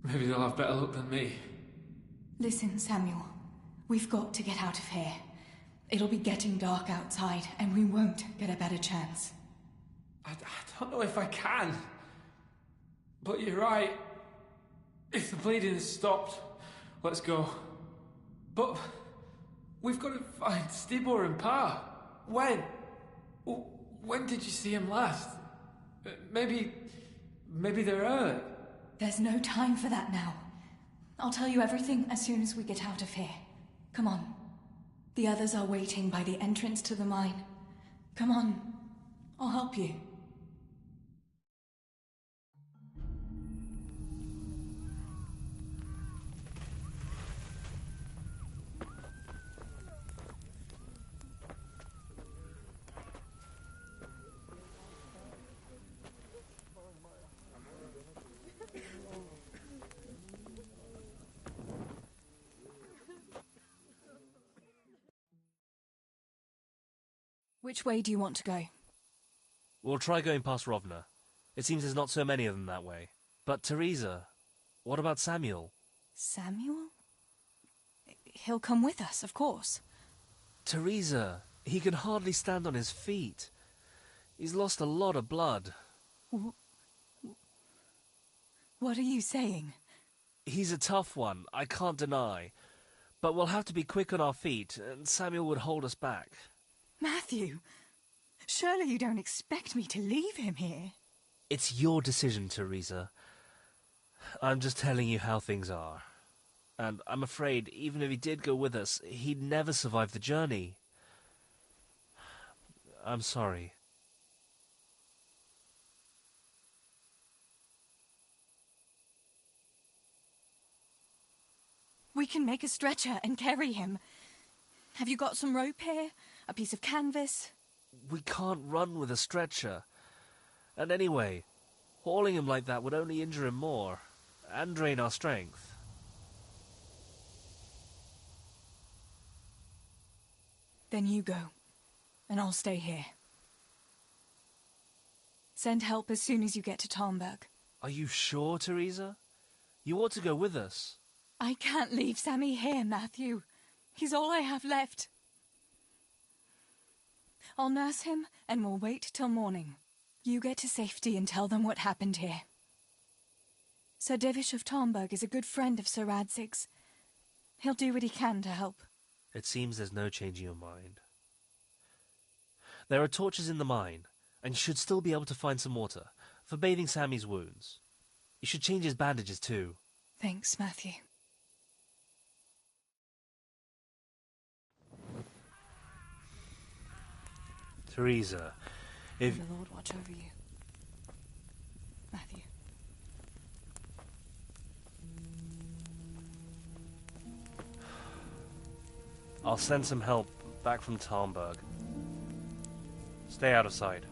they'll have better luck than me. Listen, Samuel. We've got to get out of here. It'll be getting dark outside, and we won't get a better chance. I don't know if I can. But you're right. If the bleeding has stopped, let's go. But we've got to find Stibor and Pa. When? When did you see him last? Maybe they're hurt. There's no time for that now. I'll tell you everything as soon as we get out of here. Come on. The others are waiting by the entrance to the mine. Come on. I'll help you. Which way do you want to go? We'll try going past Rovna. It seems there's not so many of them that way. But Teresa, what about Samuel? Samuel? He'll come with us, of course. Teresa, he can hardly stand on his feet. He's lost a lot of blood. What are you saying? He's a tough one, I can't deny. But we'll have to be quick on our feet, and Samuel would hold us back. Matthew, surely you don't expect me to leave him here? It's your decision, Teresa. I'm just telling you how things are. And I'm afraid, even if he did go with us, he'd never survive the journey. I'm sorry. We can make a stretcher and carry him. Have you got some rope here? A piece of canvas? We can't run with a stretcher. And anyway, hauling him like that would only injure him more, and drain our strength. Then you go, and I'll stay here. Send help as soon as you get to Tarnberg. Are you sure, Teresa? You ought to go with us. I can't leave Sammy here, Matthew. He's all I have left. I'll nurse him, and we'll wait till morning. You get to safety and tell them what happened here. Sir Divish of Tarnberg is a good friend of Sir Radzig's. He'll do what he can to help. It seems there's no changing your mind. There are torches in the mine, and you should still be able to find some water for bathing Sammy's wounds. You should change his bandages too. Thanks, Matthew. Teresa, if... May the Lord watch over you. Matthew. I'll send some help back from Tarnberg. Stay out of sight.